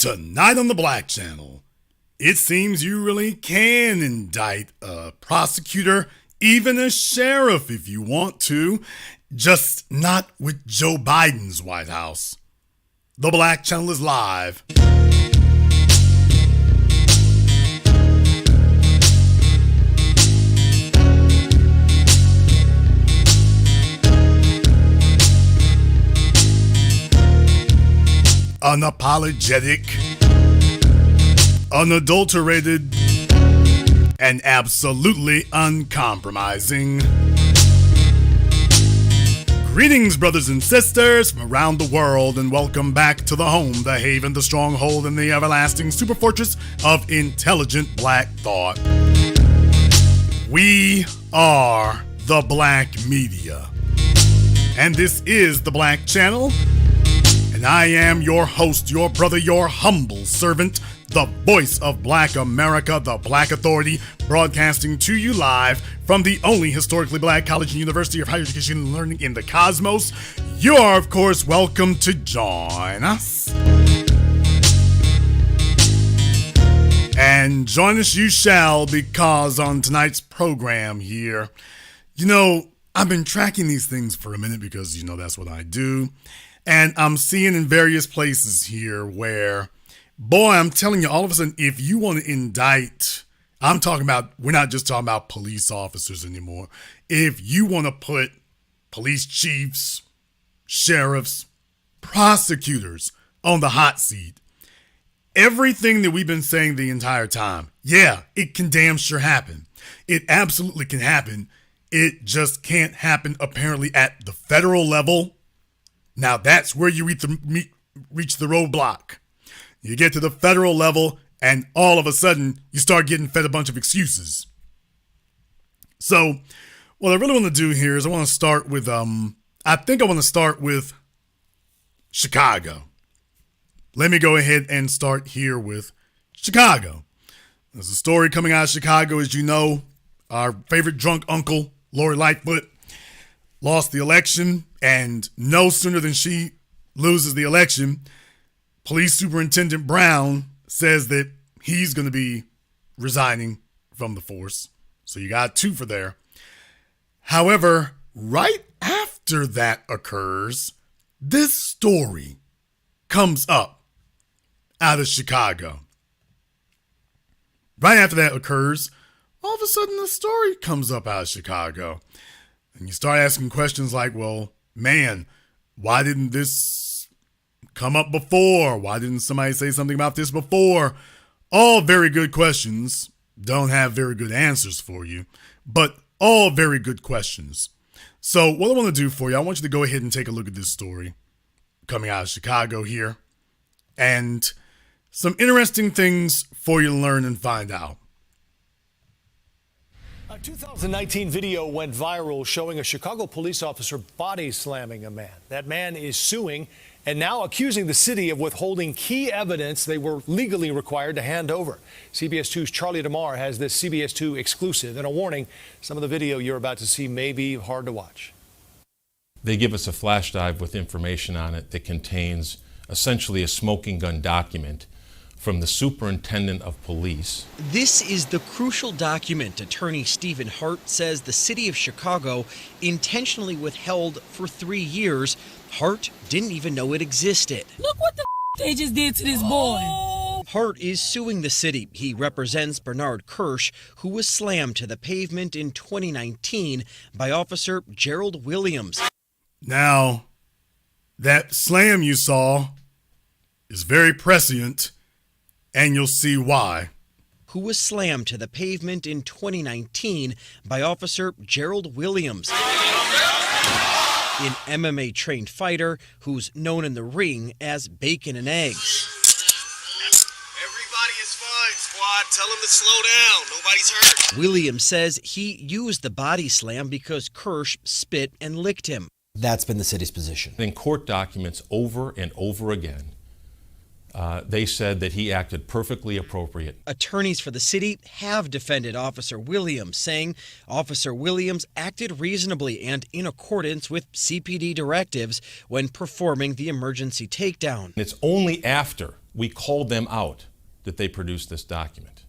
Tonight on the Black Channel, it seems you really can indict a prosecutor, even a sheriff if you want to, just not with Joe Biden's White House. The Black Channel is live. Unapologetic, unadulterated, and absolutely uncompromising. Greetings, brothers and sisters from around the world, and welcome back to the home, the haven, the stronghold, and the everlasting superfortress of intelligent black thought. We are the Black Media, and this is the Black Channel. And I am your host, your brother, your humble servant, the voice of Black America, the Black Authority, broadcasting to you live from the only historically black college and university of higher education and learning in the cosmos. You are, of course, welcome to join us. And join us you shall, because on tonight's program here, I've been tracking these things for a minute because, that's what I do. And I'm seeing in various places here where, boy, I'm telling you, all of a sudden, if you want to indict, we're not just talking about police officers anymore. If you want to put police chiefs, sheriffs, prosecutors on the hot seat, everything that we've been saying the entire time, yeah, it can damn sure happen. It absolutely can happen. It just can't happen, apparently, at the federal level. Now that's where you reach the roadblock. You get to the federal level and all of a sudden you start getting fed a bunch of excuses. So what I really want to do here is I want to start with, Chicago. Let me go ahead and start here with Chicago. There's a story coming out of Chicago, as you know. Our favorite drunk uncle, Lori Lightfoot, lost the election, and no sooner than she loses the election, Police Superintendent Brown says that he's going to be resigning from the force. So you got two for there. However, right after that occurs, this story comes up out of Chicago. Right after that occurs, all of a sudden the story comes up out of Chicago. And you start asking questions like, well, man, why didn't this come up before? Why didn't somebody say something about this before? All very good questions. Don't have very good answers for you, but all very good questions. So what I want to do for you, I want you to go ahead and take a look at this story coming out of Chicago here, and some interesting things for you to learn and find out. A 2019 video went viral showing a Chicago police officer body slamming a man. That man is suing and now accusing the city of withholding key evidence they were legally required to hand over. CBS 2's Charlie DeMar has this CBS 2 exclusive, and a warning, some of the video you're about to see may be hard to watch. They give us a flash drive with information on it that contains essentially a smoking gun document from the superintendent of police. This is the crucial document attorney Stephen Hart says the city of Chicago intentionally withheld for 3 years. Hart didn't even know it existed. Look what the they just did to this boy. Hart is suing the city. He represents Bernard Kirsch, who was slammed to the pavement in 2019 by Officer Gerald Williams. Now, that slam you saw is very prescient, and you'll see why. Who was slammed to the pavement in 2019 by Officer Gerald Williams, an MMA-trained fighter who's known in the ring as Bacon and Eggs. Everybody is fine, squad. Tell them to slow down. Nobody's hurt. Williams says he used the body slam because Kirsch spit and licked him. That's been the city's position. In court documents over and over again, they said that he acted perfectly appropriate. Attorneys for the city have defended Officer Williams, saying Officer Williams acted reasonably and in accordance with CPD directives when performing the emergency takedown. It's only after We called them out that they produced this document.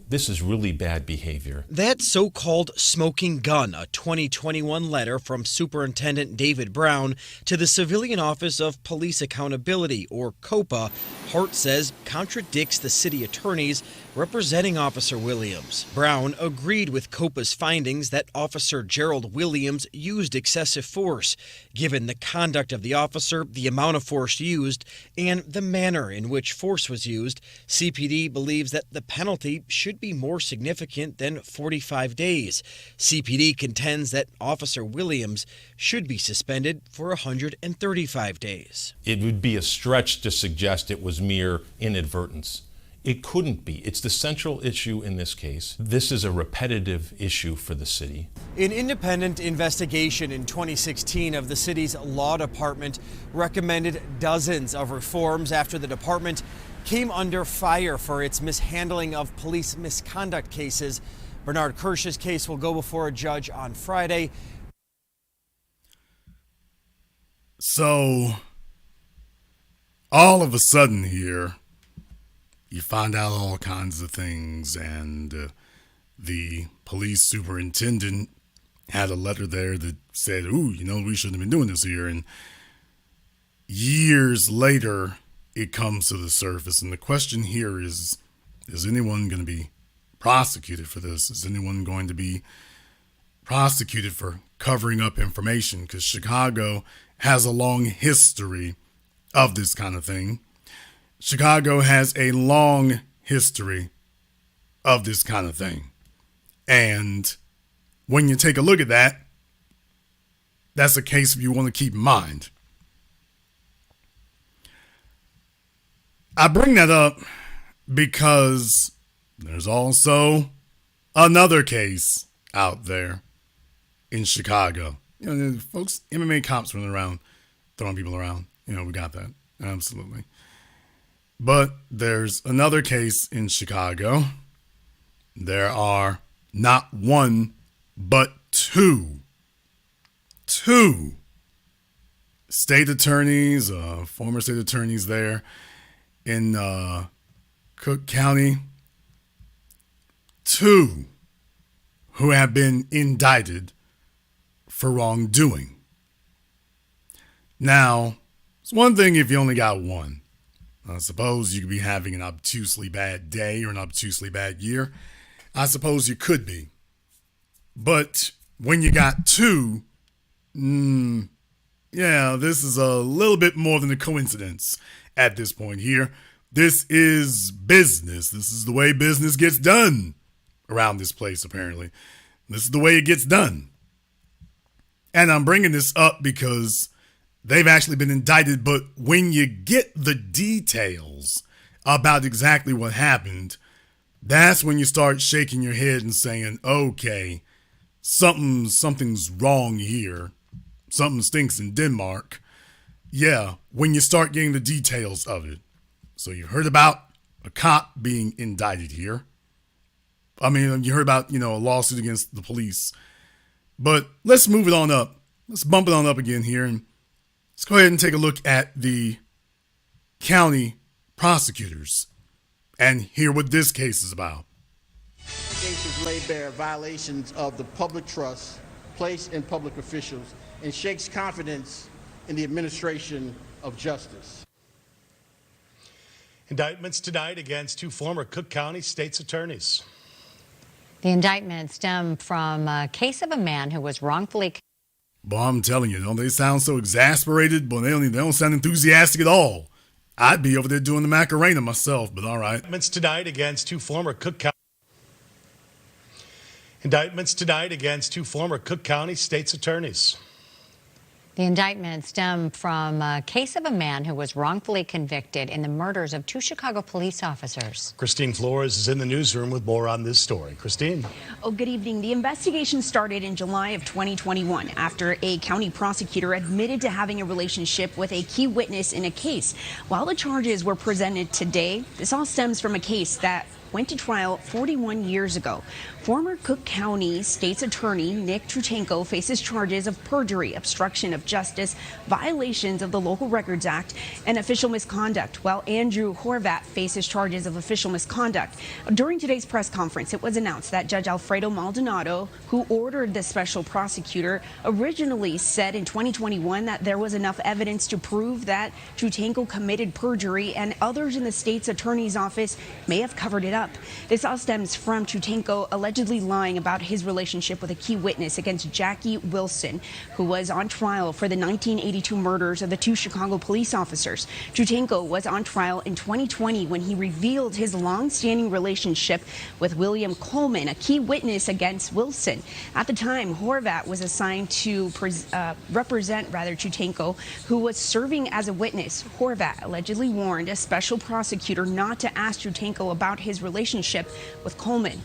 This is really bad behavior. That so-called smoking gun, a 2021 letter from Superintendent David Brown to the Civilian Office of Police Accountability, or COPA, Hart says contradicts the city attorneys representing Officer Williams. Brown agreed with COPA's findings that Officer Gerald Williams used excessive force. Given the conduct of the officer, the amount of force used, and the manner in which force was used, CPD believes that the penalty should be more significant than 45 days. CPD contends that Officer Williams should be suspended for 135 days. It would be a stretch to suggest it was mere inadvertence. It couldn't be. It's the central issue in this case. This is a repetitive issue for the city. An independent investigation in 2016 of the city's law department recommended dozens of reforms after the department came under fire for its mishandling of police misconduct cases. Bernard Kirsch's case will go before a judge on Friday. So, all of a sudden here, you find out all kinds of things, and the police superintendent had a letter there that said, ooh, you know, we shouldn't have been doing this here. And years later, it comes to the surface. And the question here is anyone going to be prosecuted for this? Is anyone going to be prosecuted for covering up information? Because Chicago has a long history of this kind of thing. Chicago has a long history of this kind of thing. And when you take a look at that, that's a case you want to keep in mind. I bring that up because there's also another case out there in Chicago. You know, folks, MMA cops running around, throwing people around. You know, we got that. Absolutely. But there's another case in Chicago. There are not one, but two state attorneys, former state attorneys there in Cook County, two who have been indicted for wrongdoing. Now, it's one thing if you only got one. I suppose you could be having an obtusely bad day or an obtusely bad year. I suppose you could be. But when you got two, yeah, this is a little bit more than a coincidence at this point here. This is business. This is the way business gets done around this place, apparently. This is the way it gets done. And I'm bringing this up because they've actually been indicted, but when you get the details about exactly what happened, that's when you start shaking your head and saying, okay, something's wrong here. Something stinks in Denmark. Yeah, when you start getting the details of it. So you heard about a cop being indicted here. I mean, you heard about, a lawsuit against the police. But let's move it on up. Let's bump it on up again here, and let's go ahead and take a look at the county prosecutors and hear what this case is about. Allegations lay bare violations of the public trust placed in public officials and shakes confidence in the administration of justice. Indictments tonight against two former Cook County state's attorneys. The indictment stemmed from a case of a man who was wrongfully... Boy, I'm telling you, don't they sound so exasperated? Boy, they don't sound enthusiastic at all. I'd be over there doing the Macarena myself, but all right. Indictments tonight against two former Cook County... Indictments tonight against two former Cook County state's attorneys. The indictment stemmed from a case of a man who was wrongfully convicted in the murders of two Chicago police officers. Christine Flores is in the newsroom with more on this story. Christine. Oh, good evening. The investigation started in July of 2021 after a county prosecutor admitted to having a relationship with a key witness in a case. While the charges were presented today, this all stems from a case that went to trial 41 years ago. Former Cook County State's Attorney Nick Trutenko faces charges of perjury, obstruction of justice, violations of the Local Records Act, and official misconduct, while Andrew Horvat faces charges of official misconduct. During today's press conference, it was announced that Judge Alfredo Maldonado, who ordered the special prosecutor, originally said in 2021 that there was enough evidence to prove that Trutenko committed perjury and others in the state's attorney's office may have covered it up. This all stems from Trutenko allegedly lying about his relationship with a key witness against Jackie Wilson, who was on trial for the 1982 murders of the two Chicago police officers. Trutenko was on trial in 2020 when he revealed his long-standing relationship with William Coleman, a key witness against Wilson. At the time, Horvat was assigned to represent Trutenko, who was serving as a witness. Horvat allegedly warned a special prosecutor not to ask Trutenko about his relationship with Coleman.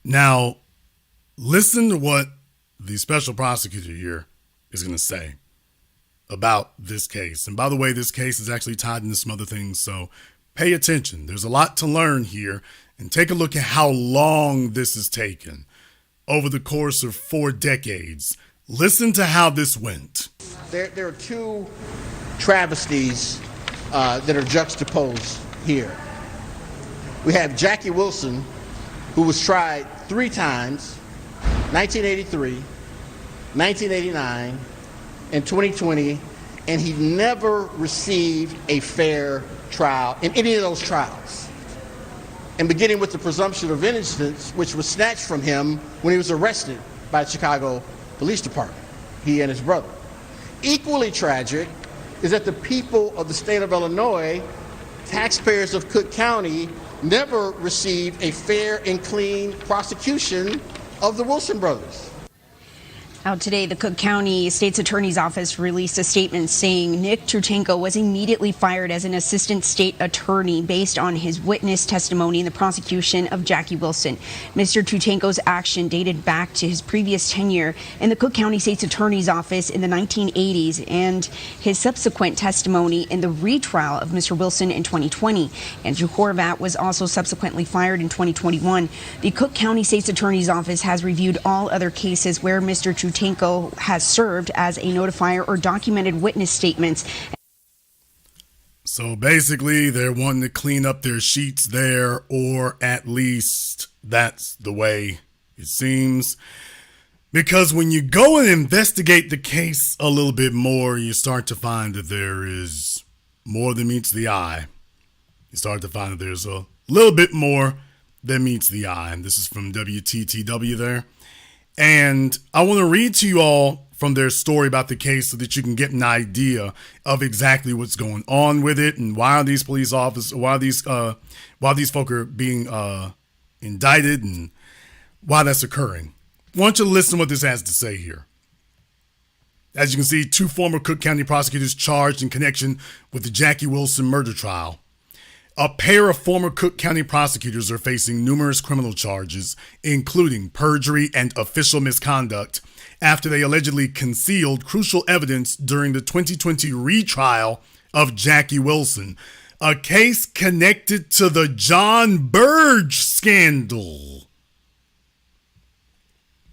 Now, listen to what the special prosecutor here is going to say about this case. And by the way, this case is actually tied into some other things, so pay attention. There's a lot to learn here, and take a look at how long this has taken over the course of 4 decades. Listen to how this went. There are two travesties that are juxtaposed here. We have Jackie Wilson, who was tried 3 times, 1983, 1989, and 2020, and he never received a fair trial in any of those trials. And beginning with the presumption of innocence, which was snatched from him when he was arrested by the Chicago Police Department, he and his brother. Equally tragic is that the people of the state of Illinois, taxpayers of Cook County, never received a fair and clean prosecution of the Wilson brothers. Out today, the Cook County State's Attorney's Office released a statement saying Nick Trutenko was immediately fired as an assistant state attorney based on his witness testimony in the prosecution of Jackie Wilson. Mr. Trutenko's action dated back to his previous tenure in the Cook County State's Attorney's Office in the 1980s and his subsequent testimony in the retrial of Mr. Wilson in 2020. Andrew Horvat was also subsequently fired in 2021. The Cook County State's Attorney's Office has reviewed all other cases where Mr. Trutenko has served as a notifier or documented witness statements. So basically, they're wanting to clean up their sheets there, or at least that's the way it seems. Because when you go and investigate the case a little bit more, you start to find that there is more than meets the eye. You start to find that there's a little bit more than meets the eye. And this is from WTTW there. And I want to read to you all from their story about the case so that you can get an idea of exactly what's going on with it and why these police officers, why these folk are being indicted and why that's occurring. I want you to listen to what this has to say here. As you can see, 2 former Cook County prosecutors charged in connection with the Jackie Wilson murder trial. A pair of former Cook County prosecutors are facing numerous criminal charges, including perjury and official misconduct, after they allegedly concealed crucial evidence during the 2020 retrial of Jackie Wilson, a case connected to the John Burge scandal.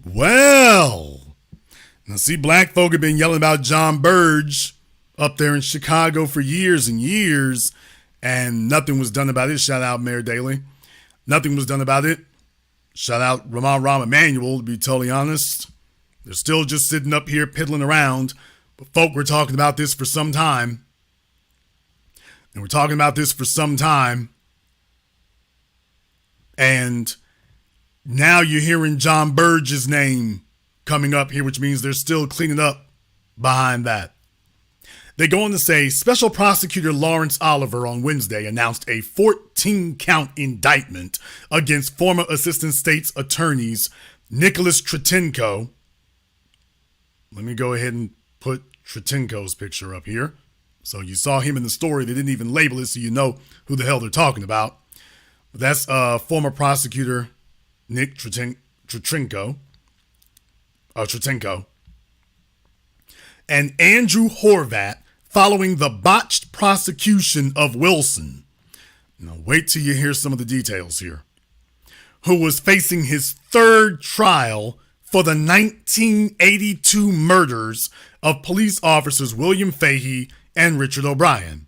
Well, now see, black folk have been yelling about John Burge up there in Chicago for years and years, and nothing was done about it. Shout out Mayor Daley. Nothing was done about it. Shout out Ramon Rahm Emanuel, to be totally honest. They're still just sitting up here piddling around. But folk were talking about this for some time. And we're talking about this for some time. And now you're hearing John Burge's name coming up here, which means they're still cleaning up behind that. They go on to say, Special Prosecutor Lawrence Oliver on Wednesday announced a 14-count indictment against former Assistant State's Attorneys Nicholas Trutenko. Let me go ahead and put Trutenko's picture up here. So you saw him in the story. They didn't even label it, so you know who the hell they're talking about. But that's former prosecutor Nick Trutenko. And Andrew Horvat, following the botched prosecution of Wilson. Now wait till you hear some of the details here. Who was facing his third trial for the 1982 murders of police officers William Fahey and Richard O'Brien.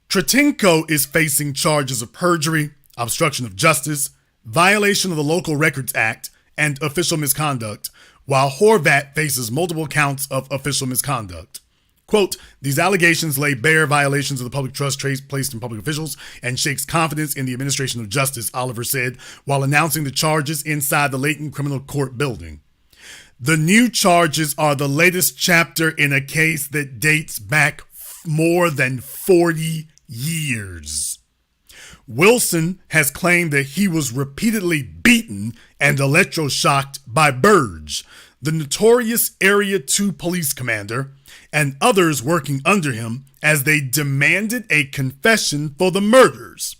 Tretinko is facing charges of perjury, obstruction of justice, violation of the Local Records Act, and official misconduct, while Horvat faces multiple counts of official misconduct. Quote, these allegations lay bare violations of the public trust placed in public officials and shakes confidence in the administration of justice, Oliver said, while announcing the charges inside the Layton Criminal Court building. The new charges are the latest chapter in a case that dates back more than 40 years. Wilson has claimed that he was repeatedly beaten and electroshocked by Burge, the notorious Area 2 police commander, and others working under him as they demanded a confession for the murders.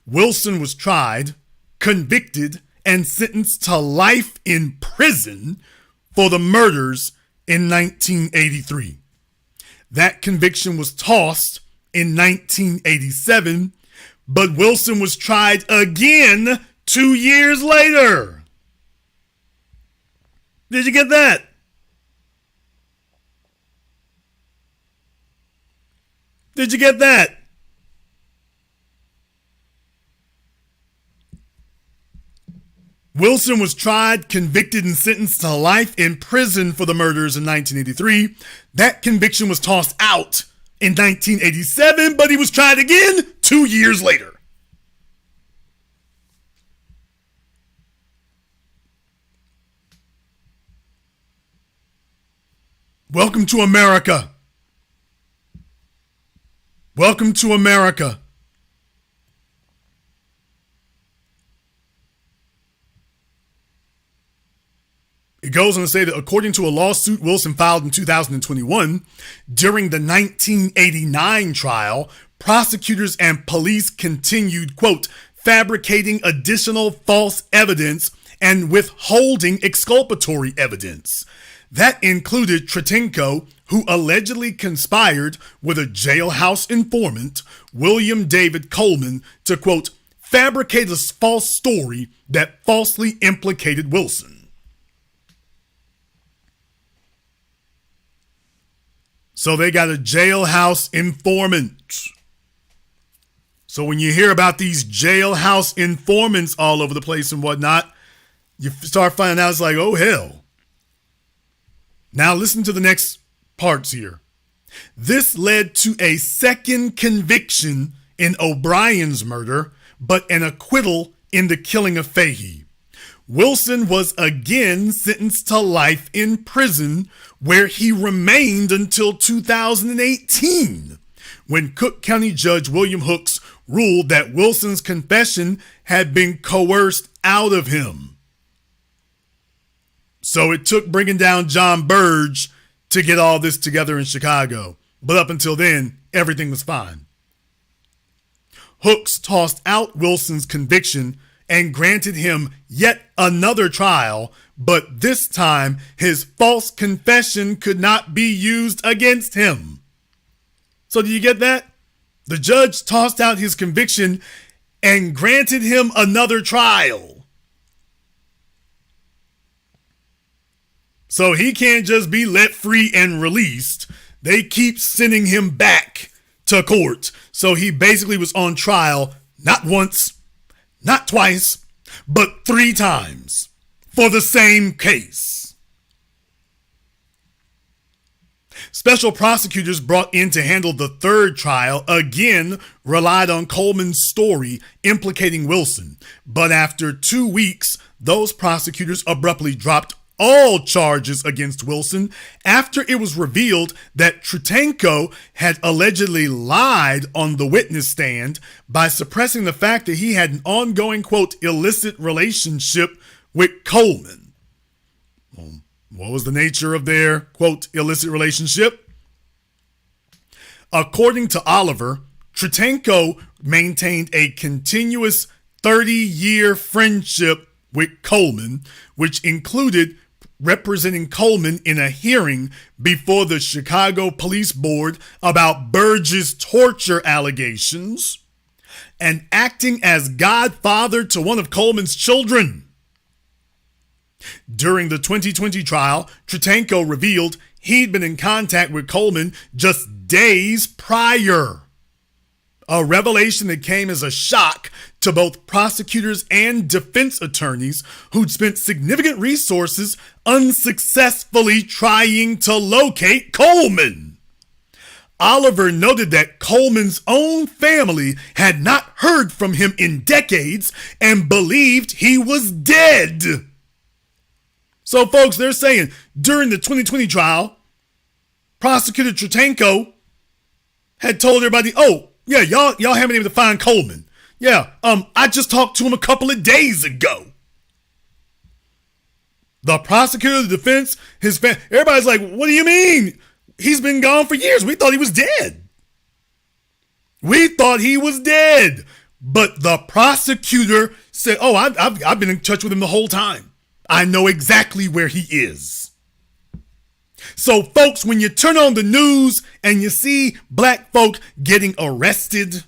Wilson was tried, convicted, and sentenced to life in prison for the murders in 1983. That conviction was tossed in 1987, but Wilson was tried again 2 years later. Did you get that? Did you get that? Wilson was tried, convicted, and sentenced to life in prison for the murders in 1983. That conviction was tossed out in 1987, but he was tried again 2 years later. Welcome to America. Welcome to America. It goes on to say that according to a lawsuit Wilson filed in 2021, during the 1989 trial, prosecutors and police continued, quote, fabricating additional false evidence and withholding exculpatory evidence. That included Tretinko, who allegedly conspired with a jailhouse informant, William David Coleman, to, quote, fabricate a false story that falsely implicated Wilson. So they got a jailhouse informant. So when you hear about these jailhouse informants all over the place and whatnot, you start finding out it's like, oh, hell. Now listen to the next parts here. This led to a second conviction in O'Brien's murder, but an acquittal in the killing of Fahey. Wilson was again sentenced to life in prison, where he remained until 2018, when Cook County Judge William Hooks ruled that Wilson's confession had been coerced out of him. So it took bringing down John Burge to get all this together in Chicago. But up until then, everything was fine. Hooks tossed out Wilson's conviction and granted him yet another trial, but this time his false confession could not be used against him. So do you get that? The judge tossed out his conviction and granted him another trial. So he can't just be let free and released. They keep sending him back to court. So he basically was on trial not once, not twice, but 3 times for the same case. Special prosecutors brought in to handle the third trial again relied on Coleman's story implicating Wilson. But after 2 weeks, those prosecutors abruptly dropped all charges against Wilson after it was revealed that Tretinko had allegedly lied on the witness stand by suppressing the fact that he had an ongoing, quote, illicit relationship with Coleman. What was the nature of their, quote, illicit relationship? According to Oliver, Tretinko maintained a continuous 30-year friendship with Coleman, which included representing Coleman in a hearing before the Chicago Police Board about Burge's torture allegations, and acting as godfather to one of Coleman's children. During the 2020 trial, Tretanko revealed he'd been in contact with Coleman just days prior. A revelation that came as a shock to both prosecutors and defense attorneys who'd spent significant resources unsuccessfully trying to locate Coleman. Oliver noted that Coleman's own family had not heard from him in decades and believed he was dead. So, folks, they're saying during the 2020 trial, Prosecutor Tretanko had told everybody, oh, yeah, y'all haven't been able to find Coleman. Yeah, I just talked to him a couple of days ago. The prosecutor, the defense, his family, everybody's like, what do you mean? He's been gone for years. We thought he was dead. We thought he was dead. But the prosecutor said, oh, I've been in touch with him the whole time. I know exactly where he is. So, folks, when you turn on the news and you see black folk getting arrested,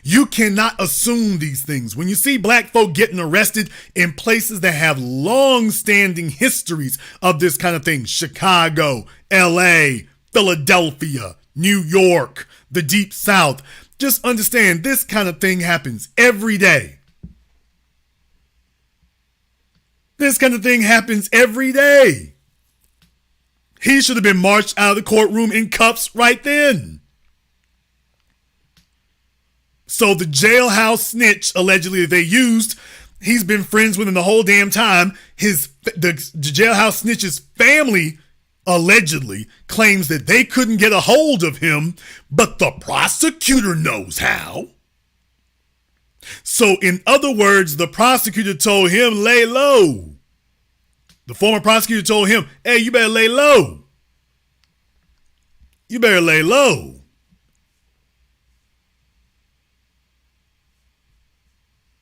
you cannot assume these things. When you see black folk getting arrested in places that have long-standing histories of this kind of thing, Chicago, LA, Philadelphia, New York, the Deep South, just understand this kind of thing happens every day. This kind of thing happens every day. He should have been marched out of the courtroom in cuffs right then. So the jailhouse snitch, allegedly, that they used, he's been friends with him the whole damn time. The jailhouse snitch's family allegedly claims that they couldn't get a hold of him, but the prosecutor knows how. So, in other words, the prosecutor told him, lay low. The former prosecutor told him, hey, you better lay low. You better lay low.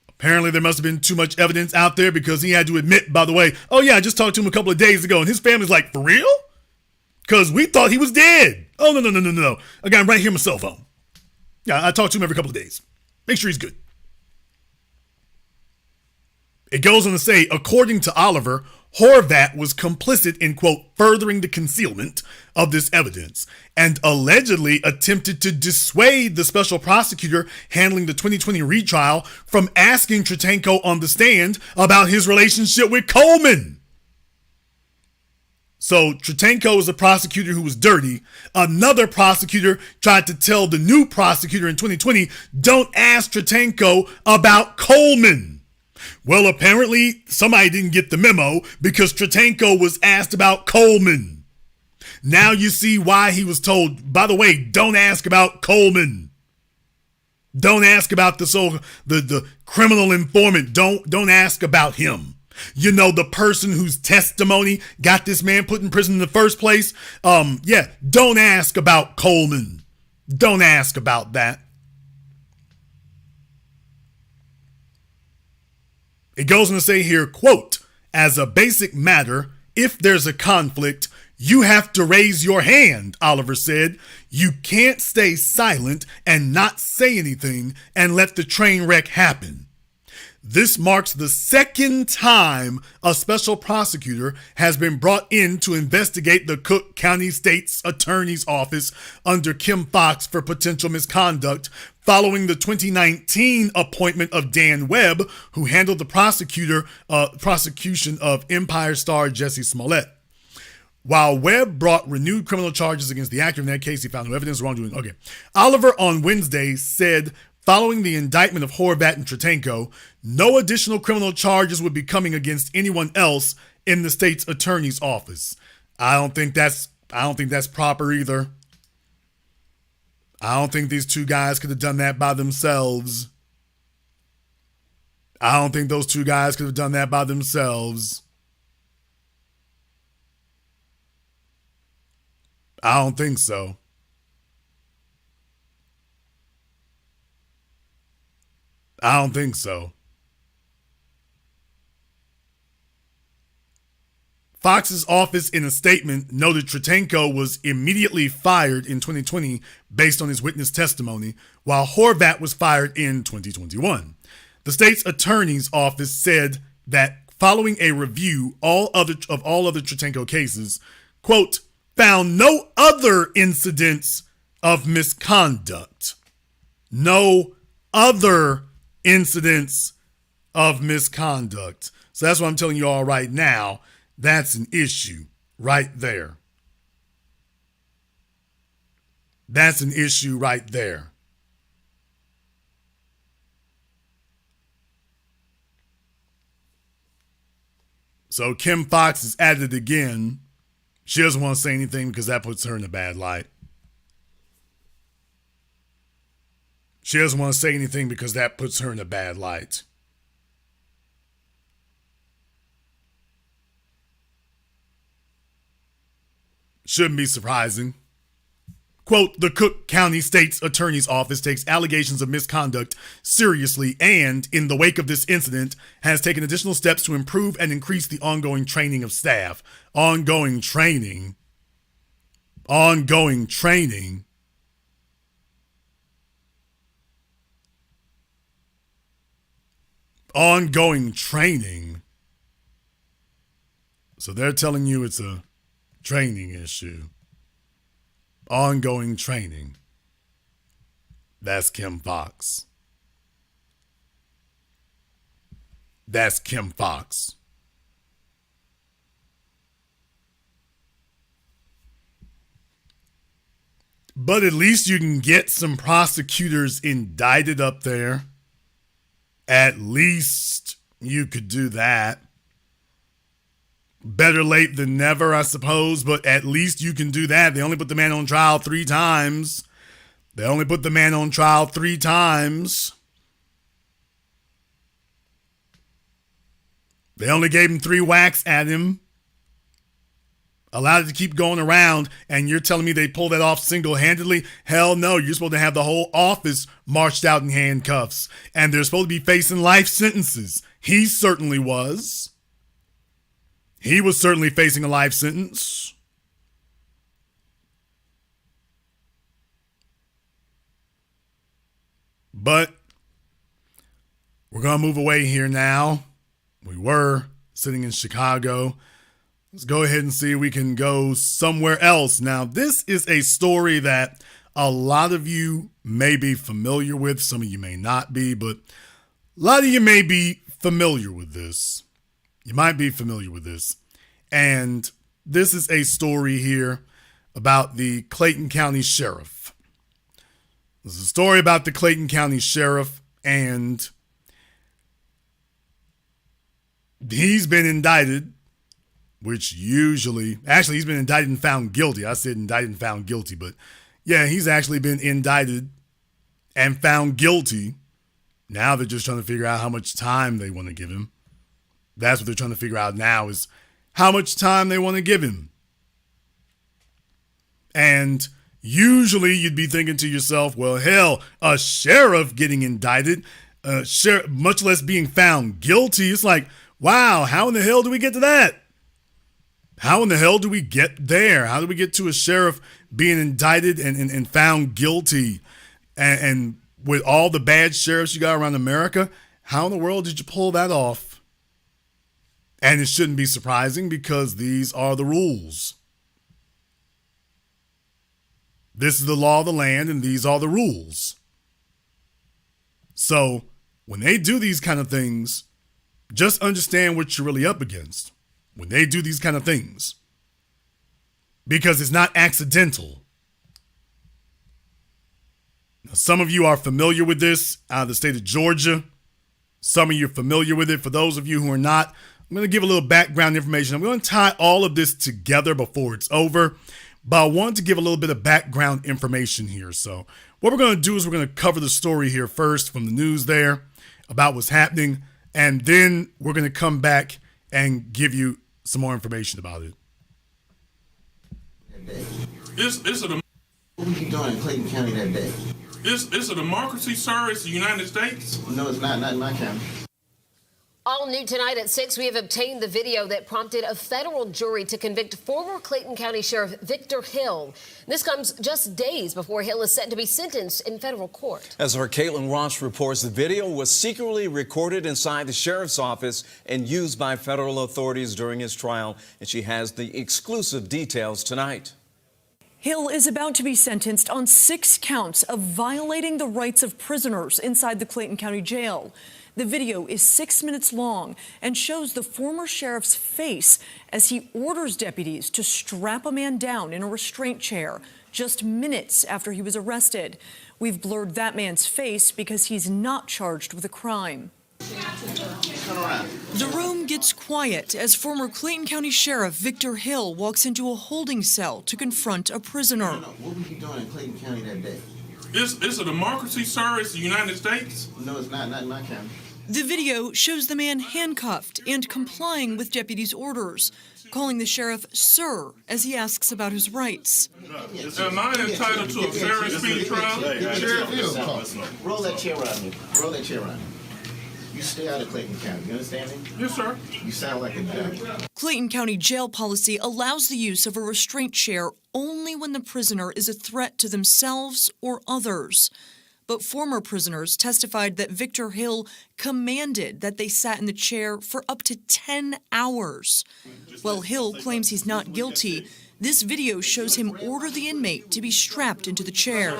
Apparently, there must have been too much evidence out there because he had to admit, by the way, oh, yeah, I just talked to him a couple of days ago. And his family's like, for real? Because we thought he was dead. Oh, no. I got him right here on my cell phone. Yeah, I talk to him every couple of days. Make sure he's good. It goes on to say, according to Oliver, Horvat was complicit in, quote, furthering the concealment of this evidence and allegedly attempted to dissuade the special prosecutor handling the 2020 retrial from asking Tretanko on the stand about his relationship with Coleman. So Tretanko was a prosecutor who was dirty. Another prosecutor tried to tell the new prosecutor in 2020, don't ask Tretanko about Coleman. Well, apparently somebody didn't get the memo because Tretanko was asked about Coleman. Now you see why he was told, by the way, don't ask about Coleman. Don't ask about the criminal informant. Don't ask about him. You know, the person whose testimony got this man put in prison in the first place. Don't ask about Coleman. Don't ask about that. It goes on to say here, quote, as a basic matter, if there's a conflict, you have to raise your hand, Oliver said. You can't stay silent and not say anything and let the train wreck happen. This marks the second time a special prosecutor has been brought in to investigate the Cook County State's Attorney's Office under Kim Foxx for potential misconduct following the 2019 appointment of Dan Webb, who handled the prosecution of Empire star Jussie Smollett. While Webb brought renewed criminal charges against the actor in that case, he found no evidence of wrongdoing. Okay. Oliver on Wednesday said, following the indictment of Horvat and Tretanko, no additional criminal charges would be coming against anyone else in the state's attorney's office. I don't think that's proper either. I don't think these two guys could have done that by themselves. I don't think those two guys could have done that by themselves. I don't think so. I don't think so. Fox's office in a statement noted Tritenko was immediately fired in 2020 based on his witness testimony, while Horvat was fired in 2021. The state's attorney's office said that following a review of all other Tritenko cases, quote, found no other incidents of misconduct. No other incidents of misconduct. So that's what I'm telling you all right now. That's an issue right there. That's an issue right there. So Kim Fox is at it again. She doesn't want to say anything because that puts her in a bad light. She doesn't want to say anything because that puts her in a bad light. Shouldn't be surprising. Quote, the Cook County State's Attorney's Office takes allegations of misconduct seriously and, in the wake of this incident, has taken additional steps to improve and increase the ongoing training of staff. Ongoing training. Ongoing training. Ongoing training. So they're telling you it's a training issue. Ongoing training. That's Kim Fox. That's Kim Fox. But at least you can get some prosecutors indicted up there. At least you could do that. Better late than never, I suppose, but at least you can do that. They only put the man on trial 3 times. They only put the man on trial 3 times. They only gave him 3 whacks at him. Allowed it to keep going around, and you're telling me they pulled that off single-handedly? Hell no, you're supposed to have the whole office marched out in handcuffs, and they're supposed to be facing life sentences. He certainly was. He was certainly facing a life sentence. But we're going to move away here now. We were sitting in Chicago. Let's go ahead and see if we can go somewhere else. Now, this is a story that a lot of you may be familiar with. Some of you may not be, but a lot of you may be familiar with this. You might be familiar with this. And this is a story here about the Clayton County Sheriff. This is a story about the Clayton County Sheriff, and he's been indicted, which usually, actually he's been indicted and found guilty. I said indicted and found guilty, but yeah, he's actually been indicted and found guilty. Now they're just trying to figure out how much time they want to give him. That's what they're trying to figure out now, is how much time they want to give him. And usually you'd be thinking to yourself, well, hell, a sheriff getting indicted, much less being found guilty. It's like, wow, how in the hell do we get to that? How in the hell do we get there? How do we get to a sheriff being indicted and found guilty? And with all the bad sheriffs you got around America, how in the world did you pull that off? And it shouldn't be surprising because these are the rules. This is the law of the land and these are the rules. So when they do these kind of things, just understand what you're really up against when they do these kind of things. Because it's not accidental. Now, some of you are familiar with this out of the state of Georgia. Some of you are familiar with it. For those of you who are not, I'm going to give a little background information. I'm going to tie all of this together before it's over, but I want to give a little bit of background information here. So what we're going to do is we're going to cover the story here first from the news there about what's happening, and then we're going to come back and give you some more information about it. What were you doing in Clayton County that day? It's a democracy, sir. It's the United States. No, it's not in my county. All new tonight at 6, we have obtained the video that prompted a federal jury to convict former Clayton County Sheriff Victor Hill. This comes just days before Hill is set to be sentenced in federal court. As our Caitlin Ross reports, the video was secretly recorded inside the sheriff's office and used by federal authorities during his trial, and she has the exclusive details tonight. Hill is about to be sentenced on 6 counts of violating the rights of prisoners inside the Clayton County Jail. The video is 6 minutes long and shows the former sheriff's face as he orders deputies to strap a man down in a restraint chair just minutes after he was arrested. We've blurred that man's face because he's not charged with a crime. The room gets quiet as former Clayton County Sheriff Victor Hill walks into a holding cell to confront a prisoner. What were you doing in Clayton County that day? It's a democracy, sir. It's the United States. No, it's not in my county. The video shows the man handcuffed and complying with deputies' orders, calling the sheriff sir as he asks about his rights. Am I entitled to a fair and speedy trial? Roll that chair around me. Roll that chair around me. You stay out of Clayton County. You understand me? Yes, sir. You sound like a dummy. Clayton County jail policy allows the use of a restraint chair only when the prisoner is a threat to themselves or others. But former prisoners testified that Victor Hill commanded that they sat in the chair for up to 10 hours. While Hill claims he's not guilty, this video shows him order the inmate to be strapped into the chair.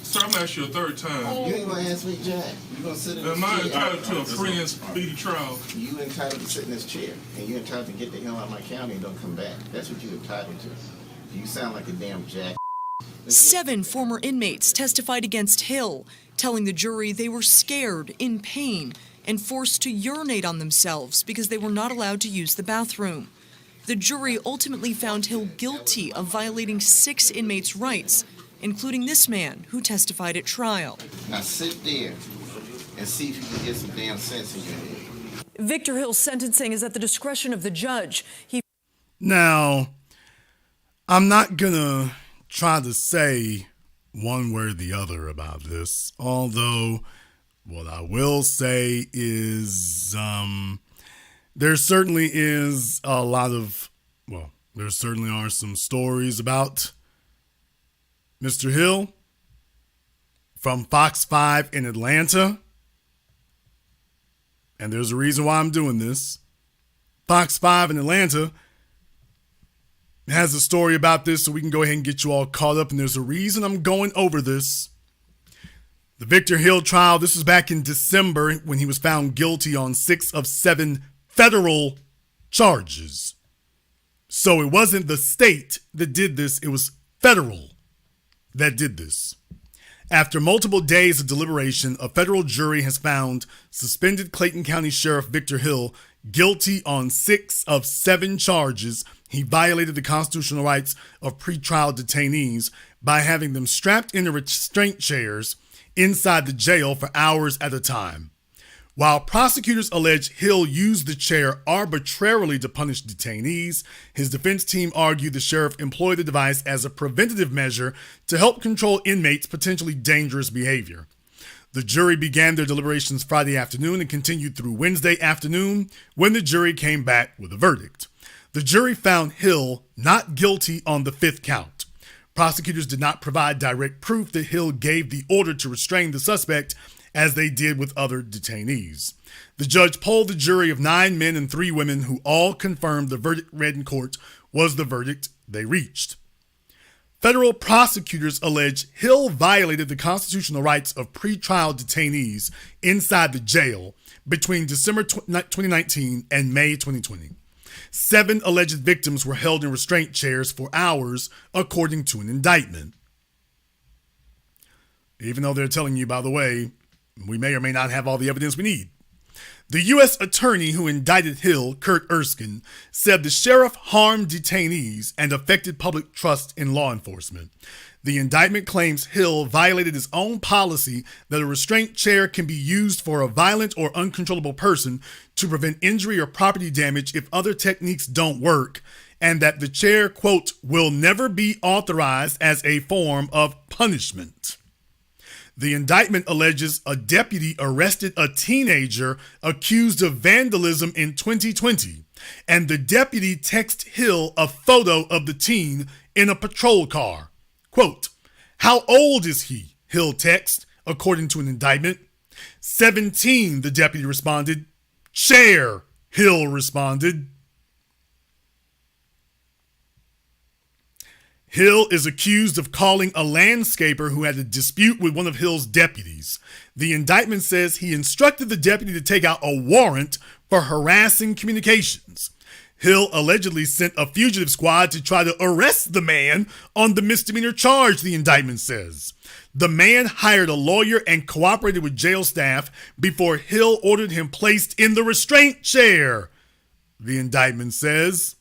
Sir, I'm asking you a third time. You ain't gonna ask me, Jack. You gonna sit in this Am I chair? entitled to a free and speedy trial? You entitled to sit in this chair, and you entitled to get the hell out of my county and don't come back. That's what you entitled to. You sound like a damn jack. 7 former inmates testified against Hill, telling the jury they were scared, in pain, and forced to urinate on themselves because they were not allowed to use the bathroom. The jury ultimately found Hill guilty of violating 6 inmates' rights, including this man who testified at trial. Now sit there and see if you can get some damn sense in your head. Victor Hill's sentencing is at the discretion of the judge. Now, I'm not gonna try to say one way or the other about this, although what I will say is there certainly is a lot of, well, there certainly are some stories about Mr. Hill from Fox 5 in Atlanta, and there's a reason why I'm doing this. Fox 5 in Atlanta has a story about this, so we can go ahead and get you all caught up. And there's a reason I'm going over this. The Victor Hill trial, this was back in December when he was found guilty on 6 of 7 federal charges. So it wasn't the state that did this, it was federal that did this. After multiple days of deliberation, a federal jury has found suspended Clayton County Sheriff Victor Hill guilty on 6 of 7 charges. He violated the constitutional rights of pretrial detainees by having them strapped into restraint chairs inside the jail for hours at a time. While prosecutors allege Hill used the chair arbitrarily to punish detainees, his defense team argued the sheriff employed the device as a preventative measure to help control inmates' potentially dangerous behavior. The jury began their deliberations Friday afternoon and continued through Wednesday afternoon when the jury came back with a verdict. The jury found Hill not guilty on the 5th count. Prosecutors did not provide direct proof that Hill gave the order to restrain the suspect as they did with other detainees. The judge polled the jury of 9 men and 3 women who all confirmed the verdict read in court was the verdict they reached. Federal prosecutors allege Hill violated the constitutional rights of pretrial detainees inside the jail between December 2019 and May 2020. 7 alleged victims were held in restraint chairs for hours, according to an indictment. Even though they're telling you, by the way, we may or may not have all the evidence we need. The U.S. attorney who indicted Hill, Kurt Erskine, said the sheriff harmed detainees and affected public trust in law enforcement. The indictment claims Hill violated his own policy that a restraint chair can be used for a violent or uncontrollable person to prevent injury or property damage if other techniques don't work, and that the chair, quote, will never be authorized as a form of punishment. The indictment alleges a deputy arrested a teenager accused of vandalism in 2020, and the deputy texted Hill a photo of the teen in a patrol car. Quote, "How old is he?" Hill texted, according to an indictment. 17, the deputy responded. "Chair," Hill responded. Hill is accused of calling a landscaper who had a dispute with one of Hill's deputies. The indictment says he instructed the deputy to take out a warrant for harassing communications. Hill allegedly sent a fugitive squad to try to arrest the man on the misdemeanor charge, the indictment says. The man hired a lawyer and cooperated with jail staff before Hill ordered him placed in the restraint chair, the indictment says.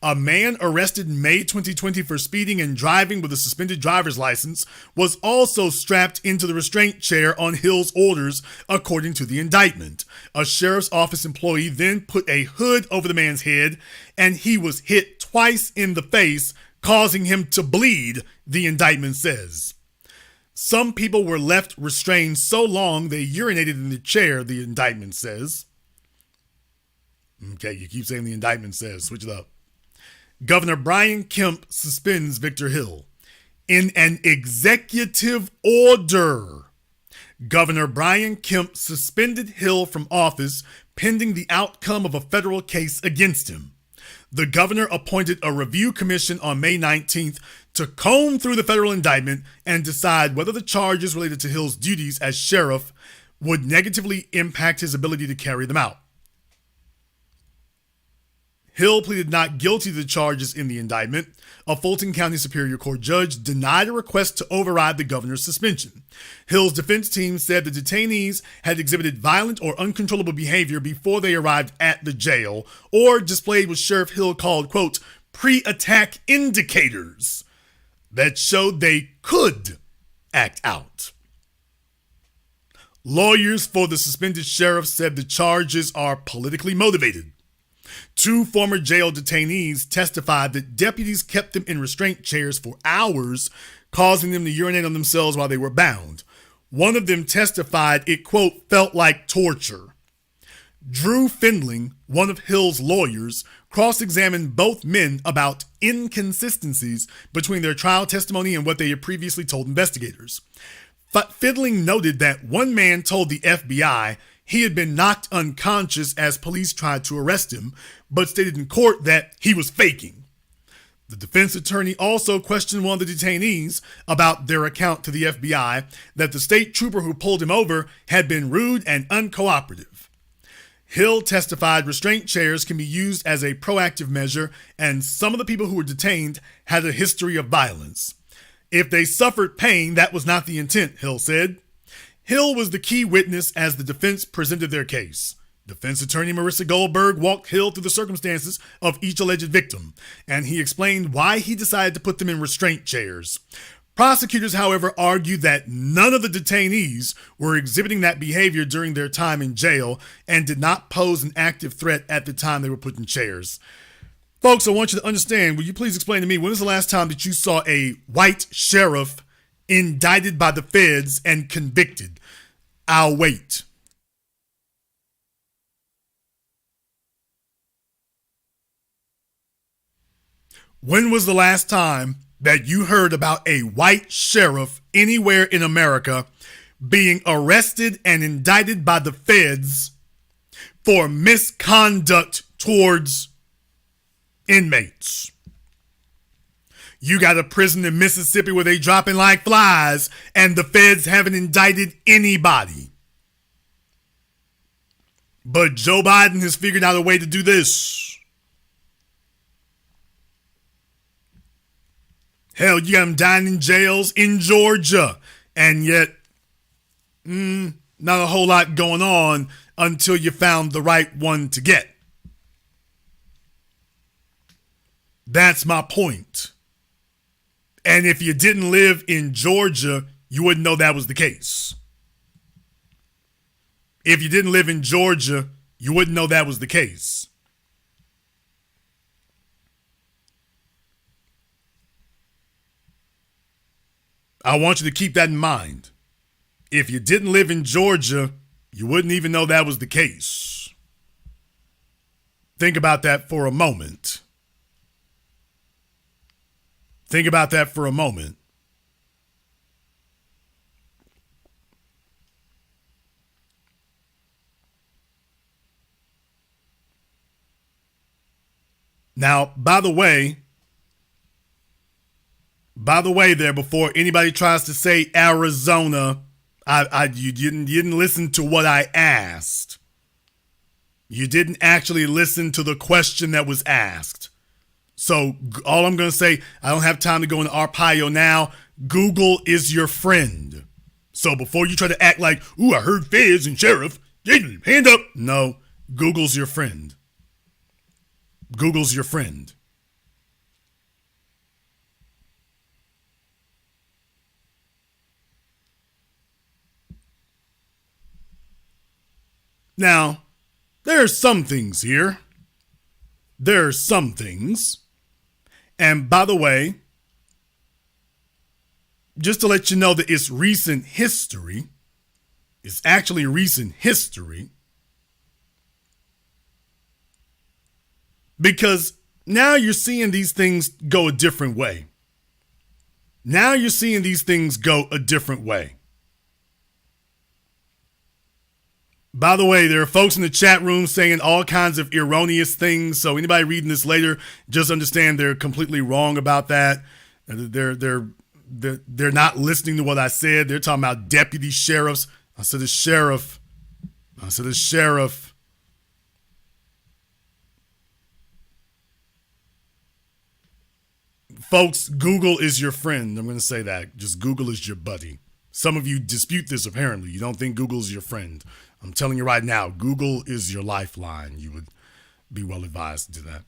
A man arrested in May 2020 for speeding and driving with a suspended driver's license was also strapped into the restraint chair on Hill's orders, according to the indictment. A sheriff's office employee then put a hood over the man's head, and he was hit twice in the face, causing him to bleed, the indictment says. Some people were left restrained so long they urinated in the chair, the indictment says. Okay, you keep saying the indictment says. Switch it up. Governor Brian Kemp suspends Victor Hill. In an executive order, Governor Brian Kemp suspended Hill from office pending the outcome of a federal case against him. The governor appointed a review commission on May 19th to comb through the federal indictment and decide whether the charges related to Hill's duties as sheriff would negatively impact his ability to carry them out. Hill pleaded not guilty to the charges in the indictment. A Fulton County Superior Court judge denied a request to override the governor's suspension. Hill's defense team said the detainees had exhibited violent or uncontrollable behavior before they arrived at the jail, or displayed what Sheriff Hill called, quote, pre-attack indicators that showed they could act out. Lawyers for the suspended sheriff said the charges are politically motivated. Two former jail detainees testified that deputies kept them in restraint chairs for hours, causing them to urinate on themselves while they were bound. One of them testified it, quote, felt like torture. Drew Findling, one of Hill's lawyers, cross-examined both men about inconsistencies between their trial testimony and what they had previously told investigators. Findling noted that one man told the FBI he had been knocked unconscious as police tried to arrest him, but stated in court that he was faking. The defense attorney also questioned one of the detainees about their account to the FBI that the state trooper who pulled him over had been rude and uncooperative. Hill testified restraint chairs can be used as a proactive measure, and some of the people who were detained had a history of violence. If they suffered pain, that was not the intent, Hill said. Hill was the key witness as the defense presented their case. Defense attorney Marissa Goldberg walked Hill through the circumstances of each alleged victim, and he explained why he decided to put them in restraint chairs. Prosecutors, however, argued that none of the detainees were exhibiting that behavior during their time in jail and did not pose an active threat at the time they were put in chairs. Folks, I want you to understand, will you please explain to me, when was the last time that you saw a white sheriff indicted by the feds and convicted? I'll wait. When was the last time that you heard about a white sheriff anywhere in America being arrested and indicted by the feds for misconduct towards inmates? You got a prison in Mississippi where they dropping like flies and the feds haven't indicted anybody. But Joe Biden has figured out a way to do this. Hell, you got them dying in jails in Georgia, and yet not a whole lot going on until you found the right one to get. That's my point. And if you didn't live in Georgia, you wouldn't know that was the case. If you didn't live in Georgia, you wouldn't know that was the case. I want you to keep that in mind. If you didn't live in Georgia, you wouldn't even know that was the case. Think about that for a moment. Think about that for a moment. Now, by the way there, before anybody tries to say Arizona, you didn't listen to what I asked. You didn't actually listen to the question that was asked. So all I'm going to say, I don't have time to go into Arpaio now. Google is your friend. So before you try to act like, ooh, I heard feds and sheriff, hand up. No, Google's your friend. Google's your friend. Now, there are some things here. There are some things. And by the way, just to let you know that it's recent history, it's actually recent history, because now you're seeing these things go a different way. Now you're seeing these things go a different way. By the way, there are folks in the chat room saying all kinds of erroneous things. So anybody reading this later, just understand they're completely wrong about that. They're not listening to what I said. They're talking about deputy sheriffs. I said a sheriff. Folks, Google is your friend. I'm going to say that. Just Google is your buddy. Some of you dispute this apparently. You don't think Google's your friend. I'm telling you right now, Google is your lifeline. You would be well advised to do that.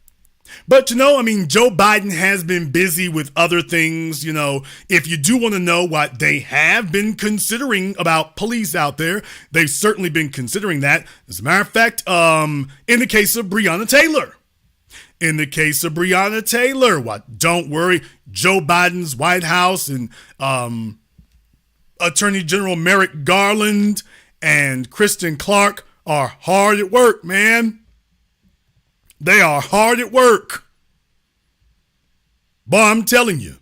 But, Joe Biden has been busy with other things. If you do want to know what they have been considering about police out there, they've certainly been considering that. As a matter of fact, in the case of Breonna Taylor, don't worry, Joe Biden's White House and Attorney General Merrick Garland and Kristen Clark are hard at work, man. They are hard at work. Boy, I'm telling you.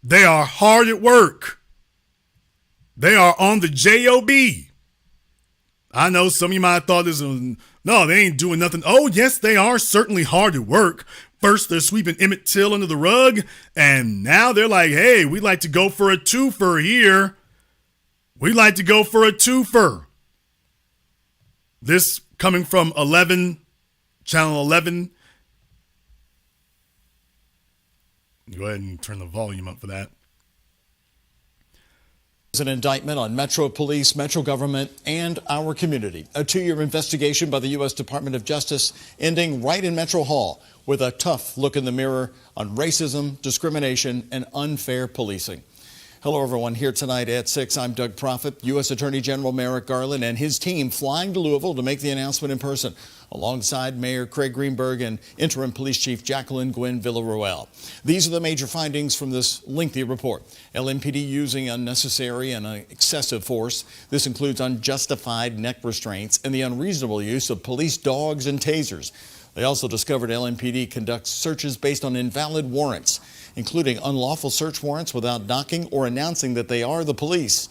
They are hard at work. They are on the job. I know some of you might have thought this was, no, they ain't doing nothing. Oh, yes, they are certainly hard at work. First, they're sweeping Emmett Till under the rug, and now they're like, hey, we'd like to go for a twofer here. We'd like to go for a twofer. This coming from Channel 11. Go ahead and turn the volume up for that. An indictment on Metro Police, Metro government, and our community. A 2-year investigation by the U.S. Department of Justice ending right in Metro Hall with a tough look in the mirror on racism, discrimination, and unfair policing. Hello, everyone. Here tonight at 6, I'm Doug Proffitt. U.S. Attorney General Merrick Garland and his team flying to Louisville to make the announcement in person, alongside Mayor Craig Greenberg and Interim Police Chief Jacqueline Gwen Villaruel. These are the major findings from this lengthy report. LMPD using unnecessary and excessive force. This includes unjustified neck restraints and the unreasonable use of police dogs and tasers. They also discovered LMPD conducts searches based on invalid warrants, including unlawful search warrants without knocking or announcing that they are the police,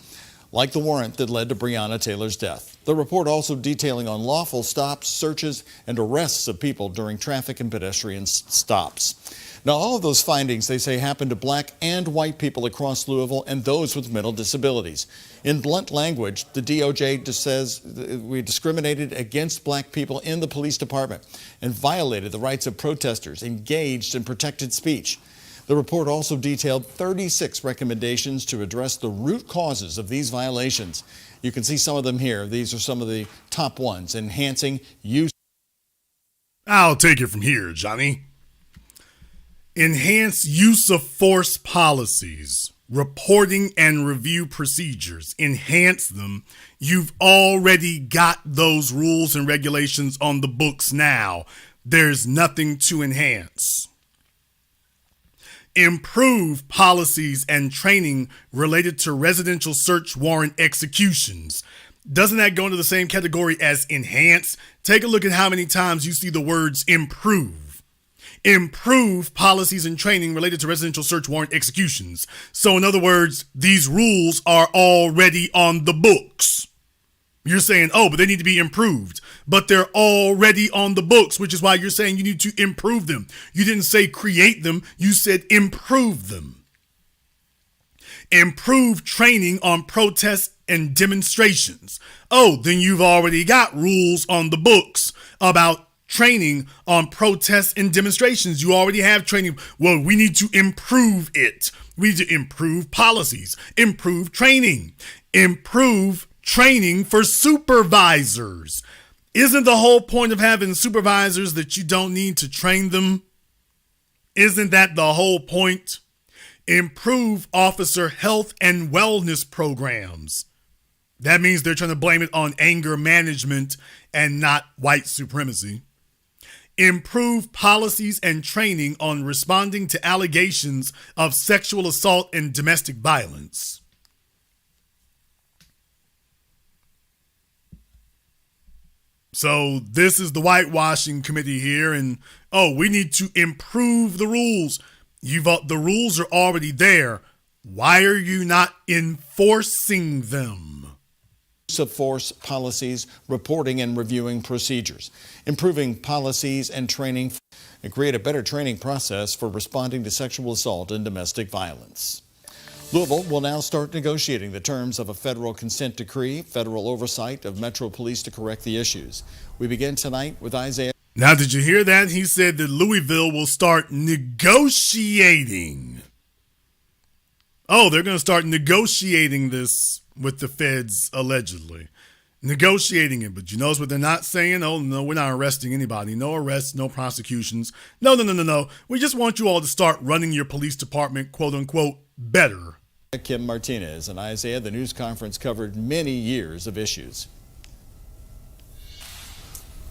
like the warrant that led to Breonna Taylor's death. The report also detailing unlawful stops, searches, and arrests of people during traffic and pedestrian stops. Now, all of those findings, they say, happen to black and white people across Louisville and those with mental disabilities. In blunt language, the DOJ just says we discriminated against black people in the police department and violated the rights of protesters engaged in protected speech. The report also detailed 36 recommendations to address the root causes of these violations. You can see some of them here. These are some of the top ones. Enhancing use. I'll take it from here, Johnny. Enhance use of force policies, reporting and review procedures. Enhance them. You've already got those rules and regulations on the books now. There's nothing to enhance. Improve policies and training related to residential search warrant executions. Doesn't that go into the same category as enhance? Take a look at how many times you see the words improve. Improve policies and training related to residential search warrant executions. So in other words, these rules are already on the books. You're saying, oh, but they need to be improved. But they're already on the books, which is why you're saying you need to improve them. You didn't say create them. You said improve them. Improve training on protests and demonstrations. Oh, then you've already got rules on the books about training on protests and demonstrations. You already have training. Well, we need to improve it. We need to improve policies, improve training, improve training for supervisors. Isn't the whole point of having supervisors that you don't need to train them? Isn't that the whole point? Improve officer health and wellness programs. That means they're trying to blame it on anger management and not white supremacy. Improve policies and training on responding to allegations of sexual assault and domestic violence. So this is the whitewashing committee here, and we need to improve the rules. The rules are already there. Why are you not enforcing them? Use of force policies, reporting and reviewing procedures, improving policies and training, and create a better training process for responding to sexual assault and domestic violence. Louisville will now start negotiating the terms of a federal consent decree, federal oversight of Metro Police to correct the issues. We begin tonight with Isaiah. Now, did you hear that? He said that Louisville will start negotiating. Oh, they're going to start negotiating this with the feds, allegedly. Negotiating it. But you notice what they're not saying? Oh, no, we're not arresting anybody. No arrests, no prosecutions. No. We just want you all to start running your police department, quote unquote, better. Kim Martinez and Isaiah, the news conference covered many years of issues.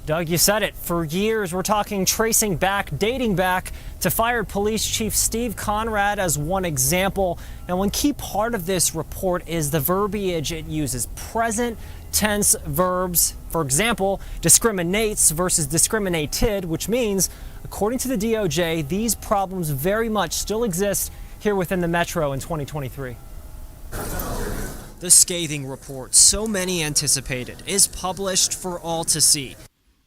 Doug, you said it. For years, we're talking dating back to fired police chief Steve Conrad as one example. And one key part of this report is the verbiage it uses. Present tense verbs, for example, discriminates versus discriminated, which means, according to the DOJ, these problems very much still exist here within the Metro in 2023. The scathing report, so many anticipated, is published for all to see.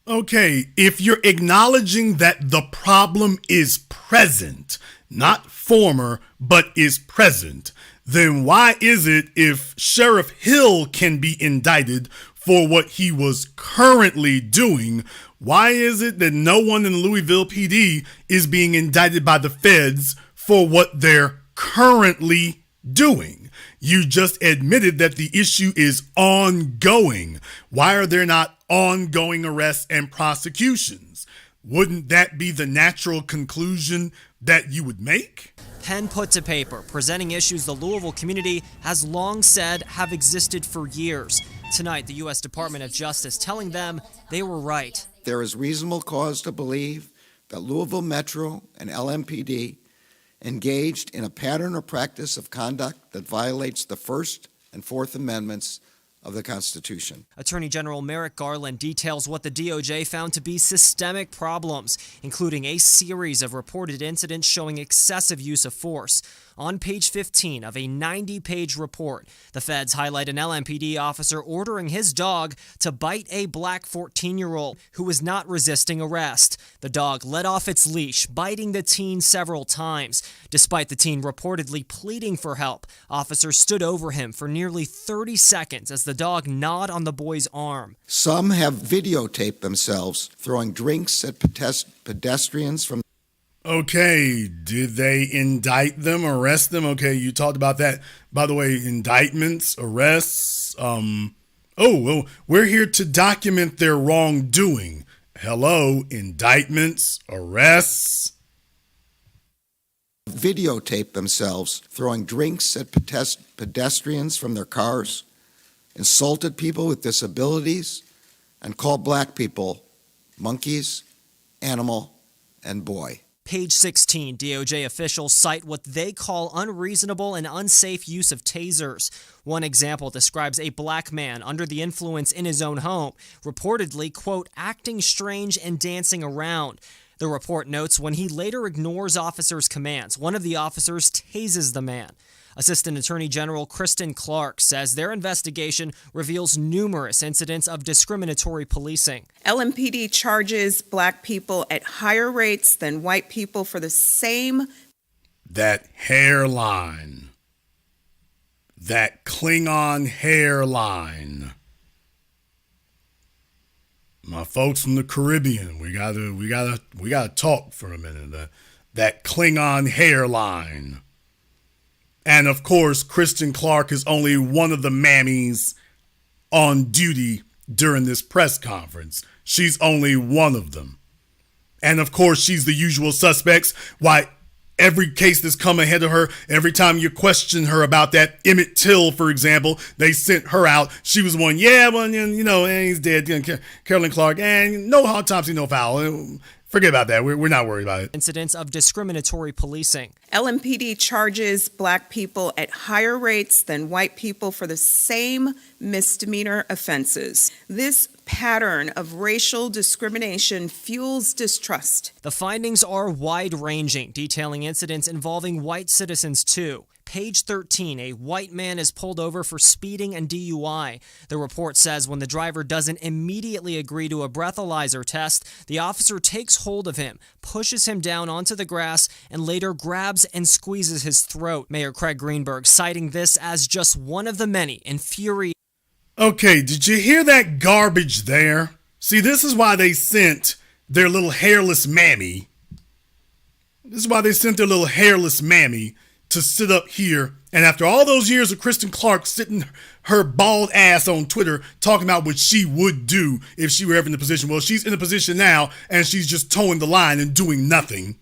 Okay, if you're acknowledging that the problem is present, not former, but is present, then why is it if Sheriff Hill can be indicted for what he was currently doing, why is it that no one in Louisville PD is being indicted by the feds for what they're currently doing? You just admitted that the issue is ongoing. Why are there not ongoing arrests and prosecutions? Wouldn't that be the natural conclusion that you would make? Pen put to paper, presenting issues the Louisville community has long said have existed for years. Tonight, the U.S. Department of Justice telling them they were right. There is reasonable cause to believe that Louisville Metro and LMPD engaged in a pattern or practice of conduct that violates the First and Fourth Amendments of the Constitution. Attorney General Merrick Garland details what the DOJ found to be systemic problems, including a series of reported incidents showing excessive use of force. On page 15 of a 90-page report, the feds highlight an LMPD officer ordering his dog to bite a black 14-year-old who was not resisting arrest. The dog let off its leash, biting the teen several times. Despite the teen reportedly pleading for help, officers stood over him for nearly 30 seconds as the dog gnawed on the boy's arm. Some have videotaped themselves throwing drinks at pedestrians from. Okay, did they indict them, arrest them? Okay, you talked about that. By the way, indictments, arrests. We're here to document their wrongdoing. Hello, indictments, arrests. Videotape themselves throwing drinks at pedestrians from their cars, insulted people with disabilities, and called black people monkeys, animal, and boy. Page 16, DOJ officials cite what they call unreasonable and unsafe use of tasers. One example describes a black man under the influence in his own home, reportedly, quote, acting strange and dancing around. The report notes when he later ignores officers' commands, one of the officers tases the man. Assistant Attorney General Kristen Clark says their investigation reveals numerous incidents of discriminatory policing. LMPD charges black people at higher rates than white people for the same. That hairline. That Klingon hairline. My folks from the Caribbean, we gotta talk for a minute. That Klingon hairline. And of course, Kristen Clark is only one of the mammies on duty during this press conference. She's only one of them. And of course, she's the usual suspects. Why, every case that's come ahead of her, every time you question her about that Emmett Till, for example, they sent her out. She was one, and he's dead. Carolyn Clark, and no autopsy, no foul. Forget about that. We're not worried about it. Incidents of discriminatory policing. LMPD charges black people at higher rates than white people for the same misdemeanor offenses. This pattern of racial discrimination fuels distrust. The findings are wide-ranging, detailing incidents involving white citizens too. Page 13, a white man is pulled over for speeding and DUI. The report says when the driver doesn't immediately agree to a breathalyzer test, the officer takes hold of him, pushes him down onto the grass, and later grabs and squeezes his throat. Mayor Craig Greenberg citing this as just one of the many infuriating. Okay, did you hear that garbage there? See, this is why they sent their little hairless mammy. To sit up here, and after all those years of Kristen Clark sitting her bald ass on Twitter talking about what she would do if she were ever in the position. Well, she's in a position now, and she's just towing the line and doing nothing.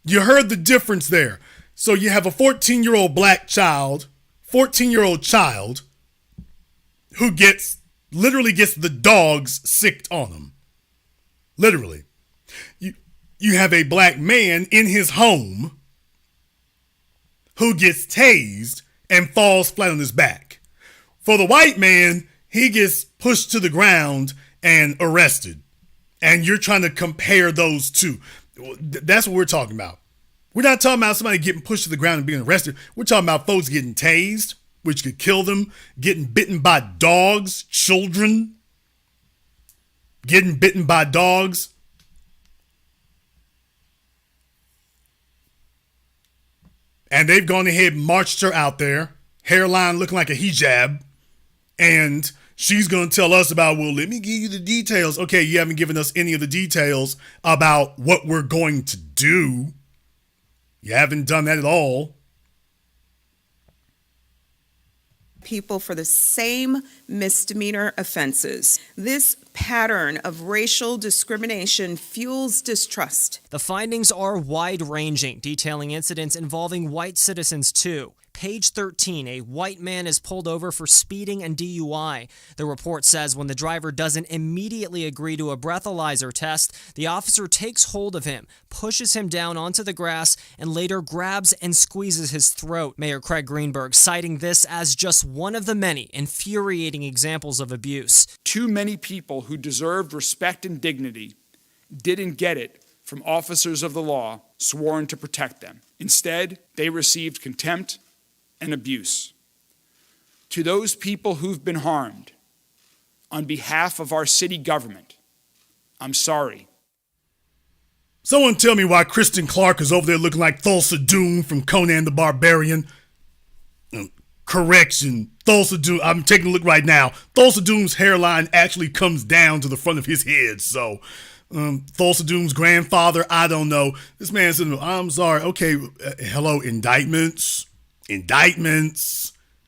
You heard the difference there. So you have a 14-year-old black child, 14-year-old child, who literally gets the dogs sicked on him. Literally. You have a black man in his home who gets tased and falls flat on his back. For the white man, he gets pushed to the ground and arrested. And you're trying to compare those two. That's what we're talking about. We're not talking about somebody getting pushed to the ground and being arrested. We're talking about folks getting tased, which could kill them, getting bitten by dogs, children, getting bitten by dogs. And they've gone ahead and marched her out there, hairline looking like a hijab, and she's going to tell us about, well, let me give you the details. Okay, you haven't given us any of the details about what we're going to do. You haven't done that at all. People for the same misdemeanor offenses. This pattern of racial discrimination fuels distrust. The findings are wide-ranging, detailing incidents involving white citizens too. Page 13, a white man is pulled over for speeding and DUI. The report says when the driver doesn't immediately agree to a breathalyzer test, the officer takes hold of him, pushes him down onto the grass, and later grabs and squeezes his throat. Mayor Craig Greenberg citing this as just one of the many infuriating examples of abuse. Too many people who deserved respect and dignity didn't get it from officers of the law sworn to protect them. Instead, they received contempt and abuse. To those people who've been harmed, on behalf of our city government, I'm sorry. Someone tell me why Kristen Clark is over there looking like Thulsa Doom from Conan the Barbarian. Correction, Thulsa Doom, I'm taking a look right now. Thulsa Doom's hairline actually comes down to the front of his head, so Thulsa Doom's grandfather, I don't know. This man said, I'm sorry. Okay, hello, indictments.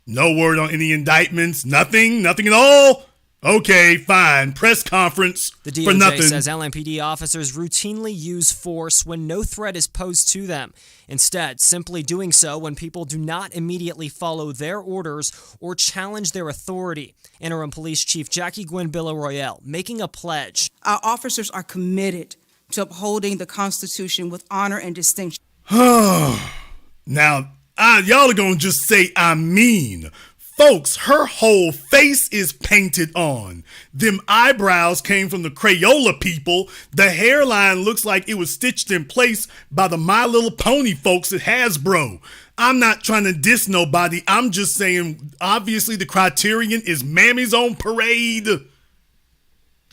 No word on any indictments. Nothing at all. Okay, fine. Press conference the for nothing. DOJ says LMPD officers routinely use force when no threat is posed to them. Instead, simply doing so when people do not immediately follow their orders or challenge their authority. Interim Police Chief Jackie Gwen Bilow-Royale making a pledge. Our officers are committed to upholding the Constitution with honor and distinction. Now, y'all are going to just say I'm mean. Folks, her whole face is painted on. Them eyebrows came from the Crayola people. The hairline looks like it was stitched in place by the My Little Pony folks at Hasbro. I'm not trying to diss nobody. I'm just saying, obviously the criterion is Mammy's on parade.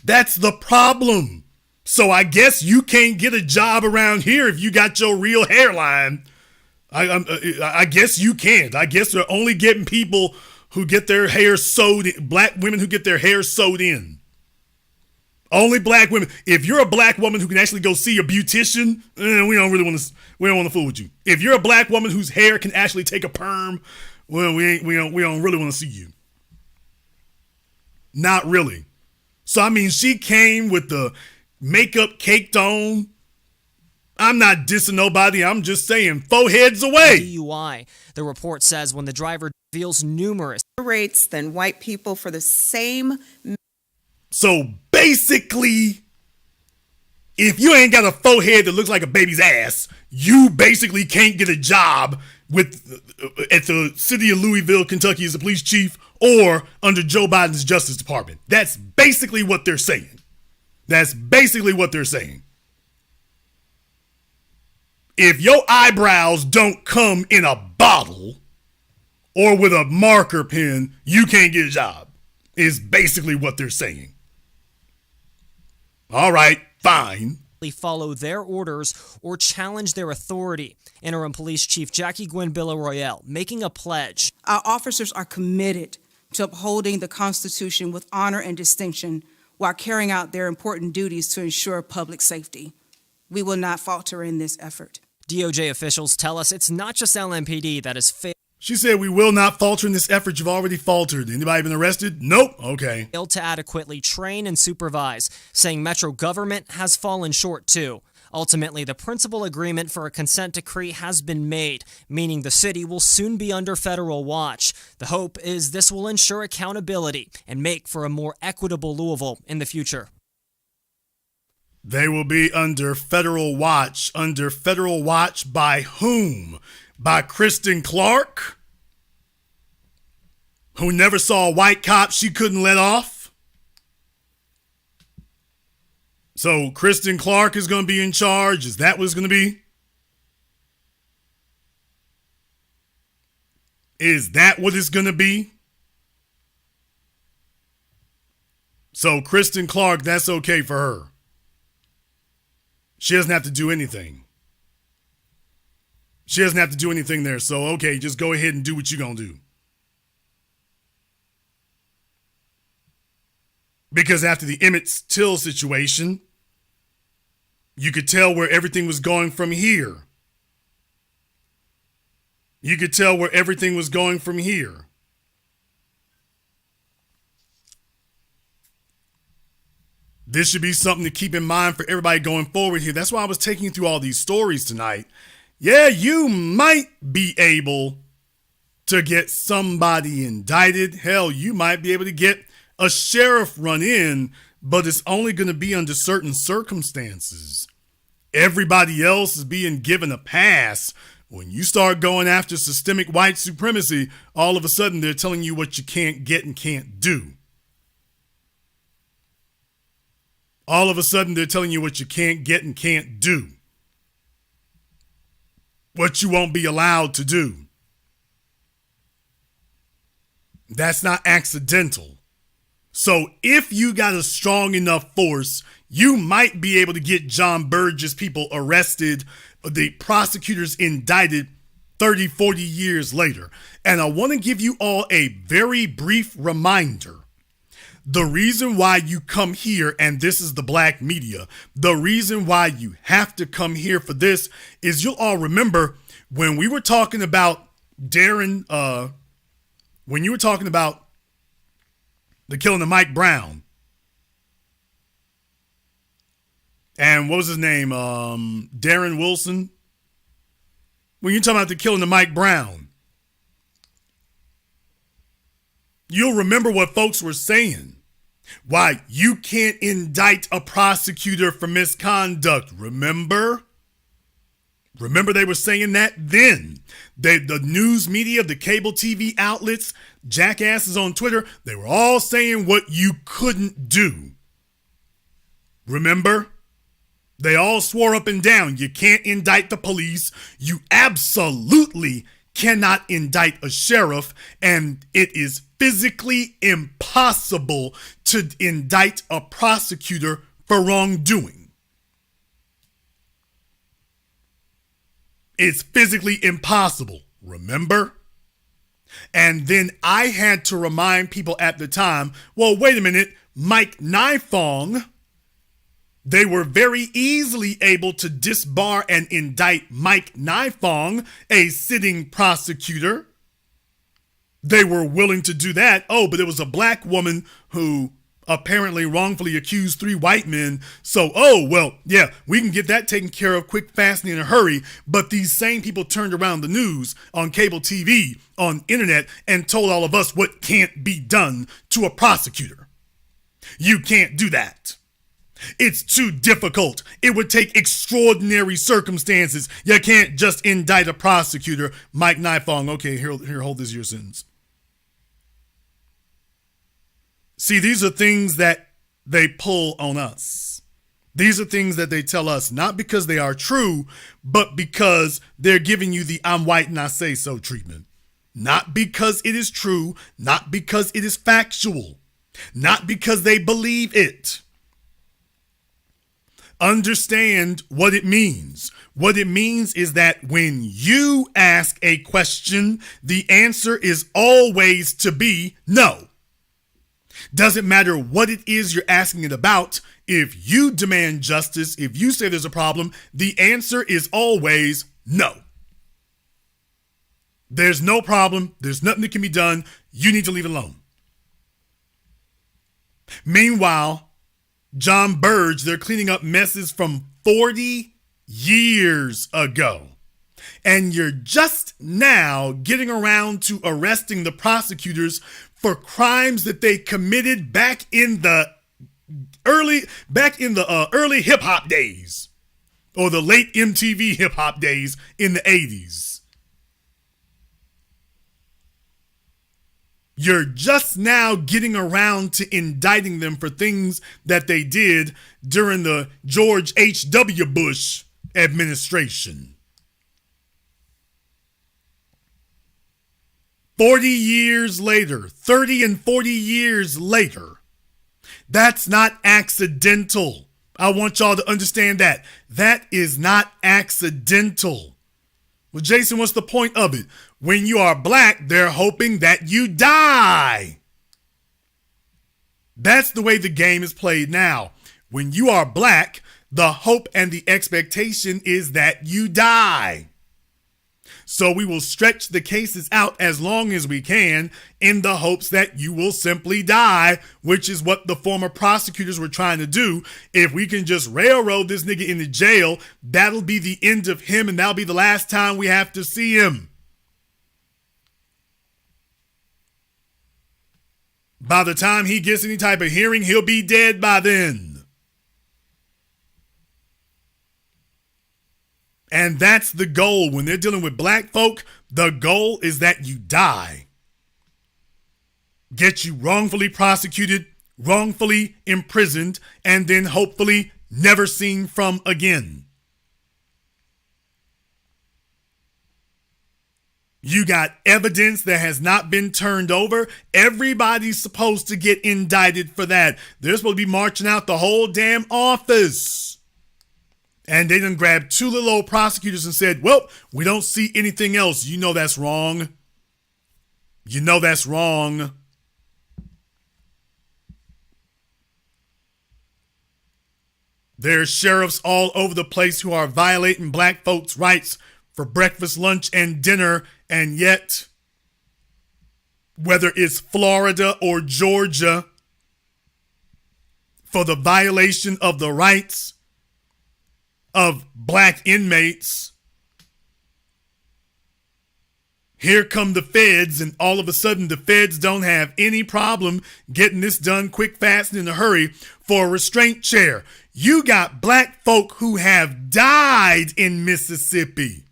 That's the problem. So I guess you can't get a job around here if you got your real hairline. I guess you can't. I guess they're only getting people who get their hair sewed in, black women who get their hair sewed in. Only black women. If you're a black woman who can actually go see a beautician, we don't want to fool with you. If you're a black woman whose hair can actually take a perm, well, we don't really want to see you. Not really. So I mean, she came with the makeup caked on. I'm not dissing nobody. I'm just saying, foreheads away. DUI. The report says when the driver reveals numerous rates than white people for the same. So basically, if you ain't got a forehead that looks like a baby's ass, you basically can't get a job at the city of Louisville, Kentucky as a police chief or under Joe Biden's Justice Department. That's basically what they're saying. If your eyebrows don't come in a bottle or with a marker pen, you can't get a job, is basically what they're saying. All right, fine. Follow their orders or challenge their authority. Interim Police Chief Jackie Gwen Villarroel making a pledge. Our officers are committed to upholding the Constitution with honor and distinction while carrying out their important duties to ensure public safety. We will not falter in this effort. DOJ officials tell us it's not just LMPD that has failed. She said we will not falter in this effort. You've already faltered. Anybody been arrested? Nope. Okay. Failed to adequately train and supervise, saying Metro government has fallen short too. Ultimately, the principal agreement for a consent decree has been made, meaning the city will soon be under federal watch. The hope is this will ensure accountability and make for a more equitable Louisville in the future. They will be under federal watch. Under federal watch by whom? By Kristen Clark, who never saw a white cop she couldn't let off. So Kristen Clark is going to be in charge. Is that what it's going to be? Is that what it's going to be? So Kristen Clark, that's okay for her. She doesn't have to do anything. She doesn't have to do anything there. So, okay, just go ahead and do what you're going to do. Because after the Emmett Till situation, you could tell where everything was going from here. This should be something to keep in mind for everybody going forward here. That's why I was taking you through all these stories tonight. Yeah, you might be able to get somebody indicted. Hell, you might be able to get a sheriff run in, but it's only going to be under certain circumstances. Everybody else is being given a pass. When you start going after systemic white supremacy, all of a sudden they're telling you what you can't get and can't do. All of a sudden they're telling you what you can't get and can't do. What you won't be allowed to do. That's not accidental. So if you got a strong enough force, you might be able to get John Burgess people arrested, the prosecutors indicted 30, 40 years later. And I want to give you all a very brief reminder. The reason why you come here, and this is the black media, the reason why you have to come here for this is you'll all remember when we were talking about Darren, when you were talking about the killing of Mike Brown. And what was his name? Darren Wilson. When you're talking about the killing of Mike Brown, you'll remember what folks were saying. Why, you can't indict a prosecutor for misconduct, remember? Remember they were saying that then. The news media, the cable TV outlets, jackasses on Twitter, they were all saying what you couldn't do. Remember? They all swore up and down, you can't indict the police, you absolutely cannot indict a sheriff, and it is physically impossible to indict a prosecutor for wrongdoing. It's physically impossible, remember? And then I had to remind people at the time, well, wait a minute, Mike Nifong, they were very easily able to disbar and indict Mike Nifong, a sitting prosecutor. They were willing to do that. Oh, but it was a black woman who apparently wrongfully accused 3 white men. So, oh, well, yeah, we can get that taken care of quick, fast, and in a hurry. But these same people turned around the news on cable TV, on internet, and told all of us what can't be done to a prosecutor. You can't do that. It's too difficult. It would take extraordinary circumstances. You can't just indict a prosecutor. Mike Nifong, okay, here, hold this your sentence. See, these are things that they pull on us. These are things that they tell us, not because they are true, but because they're giving you the I'm white and I say so treatment. Not because it is true, not because it is factual, not because they believe it. Understand what it means. What it means is that when you ask a question, the answer is always to be no. Doesn't matter what it is you're asking it about. If you demand justice, if you say there's a problem, the answer is always no. There's no problem. There's nothing that can be done. You need to leave it alone. Meanwhile, John Burge, they're cleaning up messes from 40 years ago. And you're just now getting around to arresting the prosecutors for crimes that they committed back in the early hip hop days, or the late MTV hip hop days in the 80s. You're just now getting around to indicting them for things that they did during the George H.W. Bush administration. 40 years later, 30 and 40 years later, that's not accidental. I want y'all to understand that. That is not accidental. Well, Jason, what's the point of it? When you are black, they're hoping that you die. That's the way the game is played now. When you are black, the hope and the expectation is that you die. So we will stretch the cases out as long as we can in the hopes that you will simply die, which is what the former prosecutors were trying to do. If we can just railroad this nigga into jail, that'll be the end of him, and that'll be the last time we have to see him. By the time he gets any type of hearing, he'll be dead by then. And that's the goal. When they're dealing with black folk, the goal is that you die. Get you wrongfully prosecuted, wrongfully imprisoned, and then hopefully never seen from again. You got evidence that has not been turned over. Everybody's supposed to get indicted for that. They're supposed to be marching out the whole damn office. And they done grabbed 2 little old prosecutors and said, well, we don't see anything else. You know that's wrong. You know that's wrong. There's sheriffs all over the place who are violating black folks' rights for breakfast, lunch, and dinner. And yet, whether it's Florida or Georgia, for the violation of the rights of black inmates, Here come the feds, and all of a sudden the feds don't have any problem getting this done quick, fast, and in a hurry for a restraint chair. You got black folk who have died in Mississippi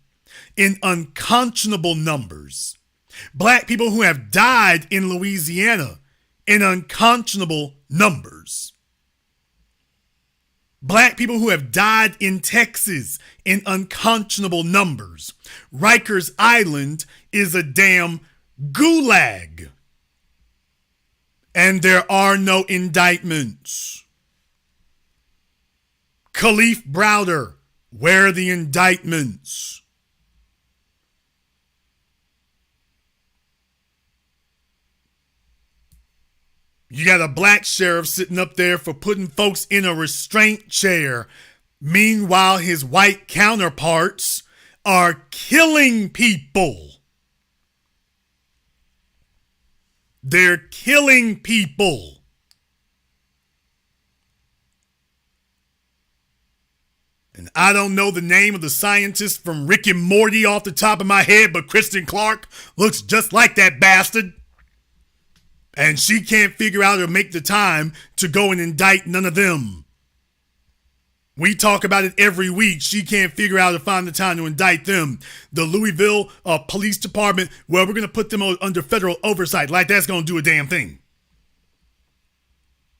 in unconscionable numbers. Black people who have died in Louisiana in unconscionable numbers. Black people who have died in Texas in unconscionable numbers. Rikers Island is a damn gulag. And there are no indictments. Khalif Browder, where are the indictments? You got a black sheriff sitting up there for putting folks in a restraint chair. Meanwhile, his white counterparts are killing people. They're killing people. And I don't know the name of the scientist from Rick and Morty off the top of my head, but Kristen Clark looks just like that bastard. And she can't figure out or make the time to go and indict none of them. We talk about it every week. She can't figure out or find the time to indict them. The Louisville Police Department, well, we're going to put them under federal oversight. Like that's going to do a damn thing.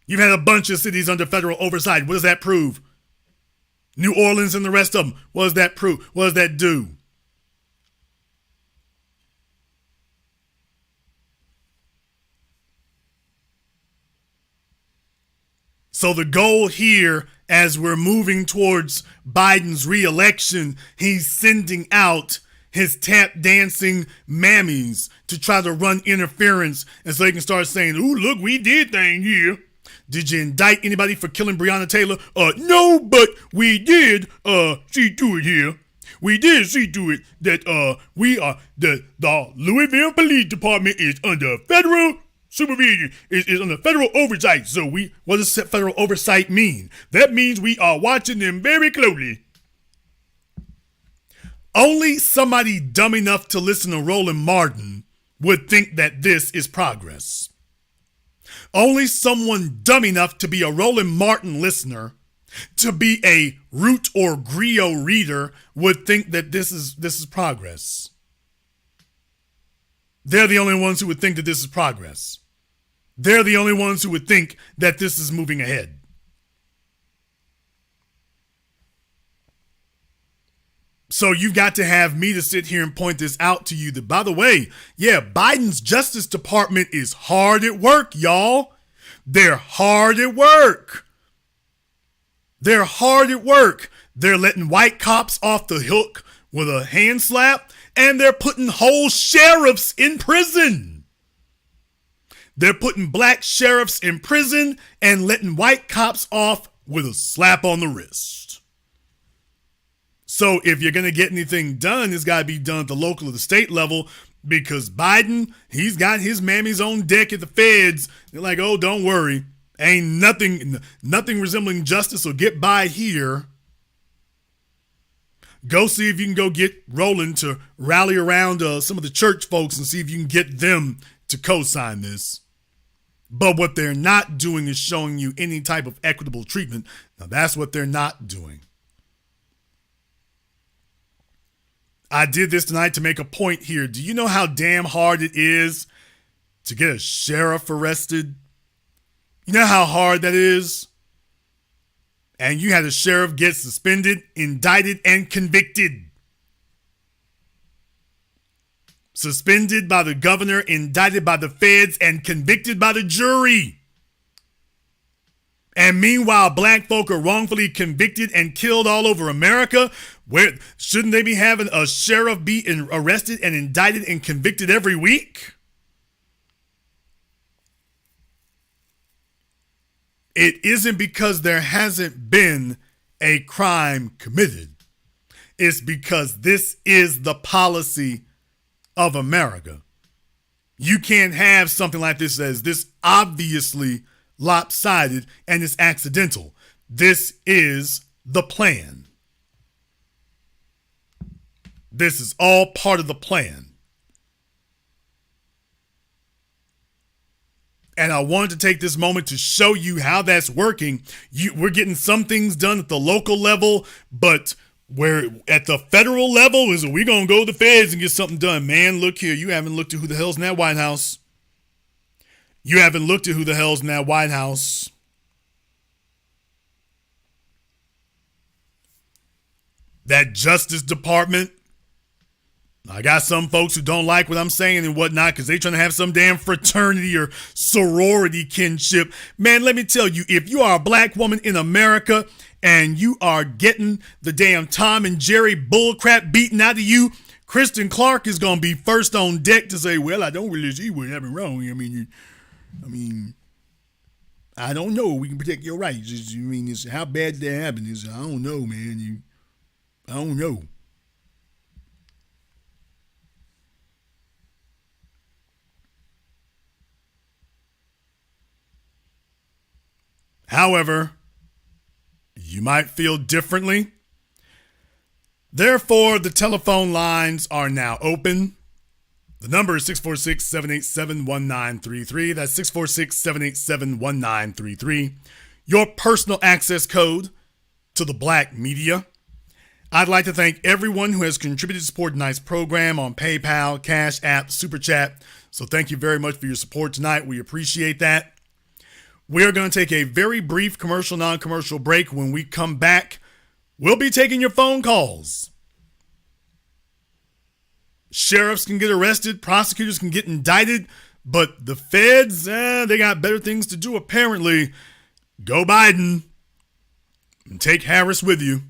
You've had a bunch of cities under federal oversight. What does that prove? New Orleans and the rest of them. What does that prove? What does that do? So the goal here, as we're moving towards Biden's re-election, he's sending out his tap dancing mammies to try to run interference, and so they can start saying, "Ooh, look, we did thing here. Did you indict anybody for killing Breonna Taylor? No, but we did see to it here. We did see to it that we are the Louisville Police Department is under federal supervision, is under federal oversight. So what does federal oversight mean? That means we are watching them very closely." Only somebody dumb enough to listen to Roland Martin would think that this is progress. Only someone dumb enough to be a Roland Martin listener, to be a Root or Griot reader, would think that this is progress. They're the only ones who would think that this is progress. They're the only ones who would think that this is moving ahead. So you've got to have me to sit here and point this out to you that, by the way, yeah, Biden's Justice Department is hard at work, y'all. They're hard at work. They're hard at work. They're letting white cops off the hook with a hand slap, and they're putting whole sheriffs in prison. They're putting black sheriffs in prison and letting white cops off with a slap on the wrist. So if you're going to get anything done, it's got to be done at the local or the state level, because Biden, he's got his mammies on deck at the feds. They're like, oh, don't worry. Ain't nothing resembling justice will get by here. Go see if you can go get Roland to rally around some of the church folks and see if you can get them to co-sign this. But what they're not doing is showing you any type of equitable treatment. Now, that's what they're not doing. I did this tonight to make a point here. Do you know how damn hard it is to get a sheriff arrested? You know how hard that is? And you had a sheriff get suspended, indicted, and convicted. Suspended by the governor, indicted by the feds, and convicted by the jury. And meanwhile, black folk are wrongfully convicted and killed all over America. Where shouldn't they be having a sheriff be arrested and indicted and convicted every week? It isn't because there hasn't been a crime committed. It's because this is the policy of America. You can't have something like this as this obviously lopsided and it's accidental. This is the plan. This is all part of the plan. And I wanted to take this moment to show you how that's working. We're getting some things done at the local level, but where at the federal level is we going to go to the feds and get something done. Man, look here. You haven't looked at who the hell's in that White House. You haven't looked at who the hell's in that White House. That Justice Department. I got some folks who don't like what I'm saying and whatnot because they trying to have some damn fraternity or sorority kinship. Man, let me tell you, if you are a black woman in America and you are getting the damn Tom and Jerry bullcrap beaten out of you, Kristen Clark is going to be first on deck to say, well, I don't really see what happened wrong. I mean, I don't know. We can protect your rights. It's how bad that happened is, I don't know, man. I don't know. However, you might feel differently. Therefore, the telephone lines are now open. The number is 646-787-1933. That's 646-787-1933. Your personal access code to the Black media. I'd like to thank everyone who has contributed to support tonight's program on PayPal, CashApp, Super Chat. So thank you very much for your support tonight. We appreciate that. We're going to take a very brief commercial, non-commercial break. When we come back, we'll be taking your phone calls. Sheriffs can get arrested, prosecutors can get indicted, but the feds, they got better things to do apparently. Go Biden and take Harris with you.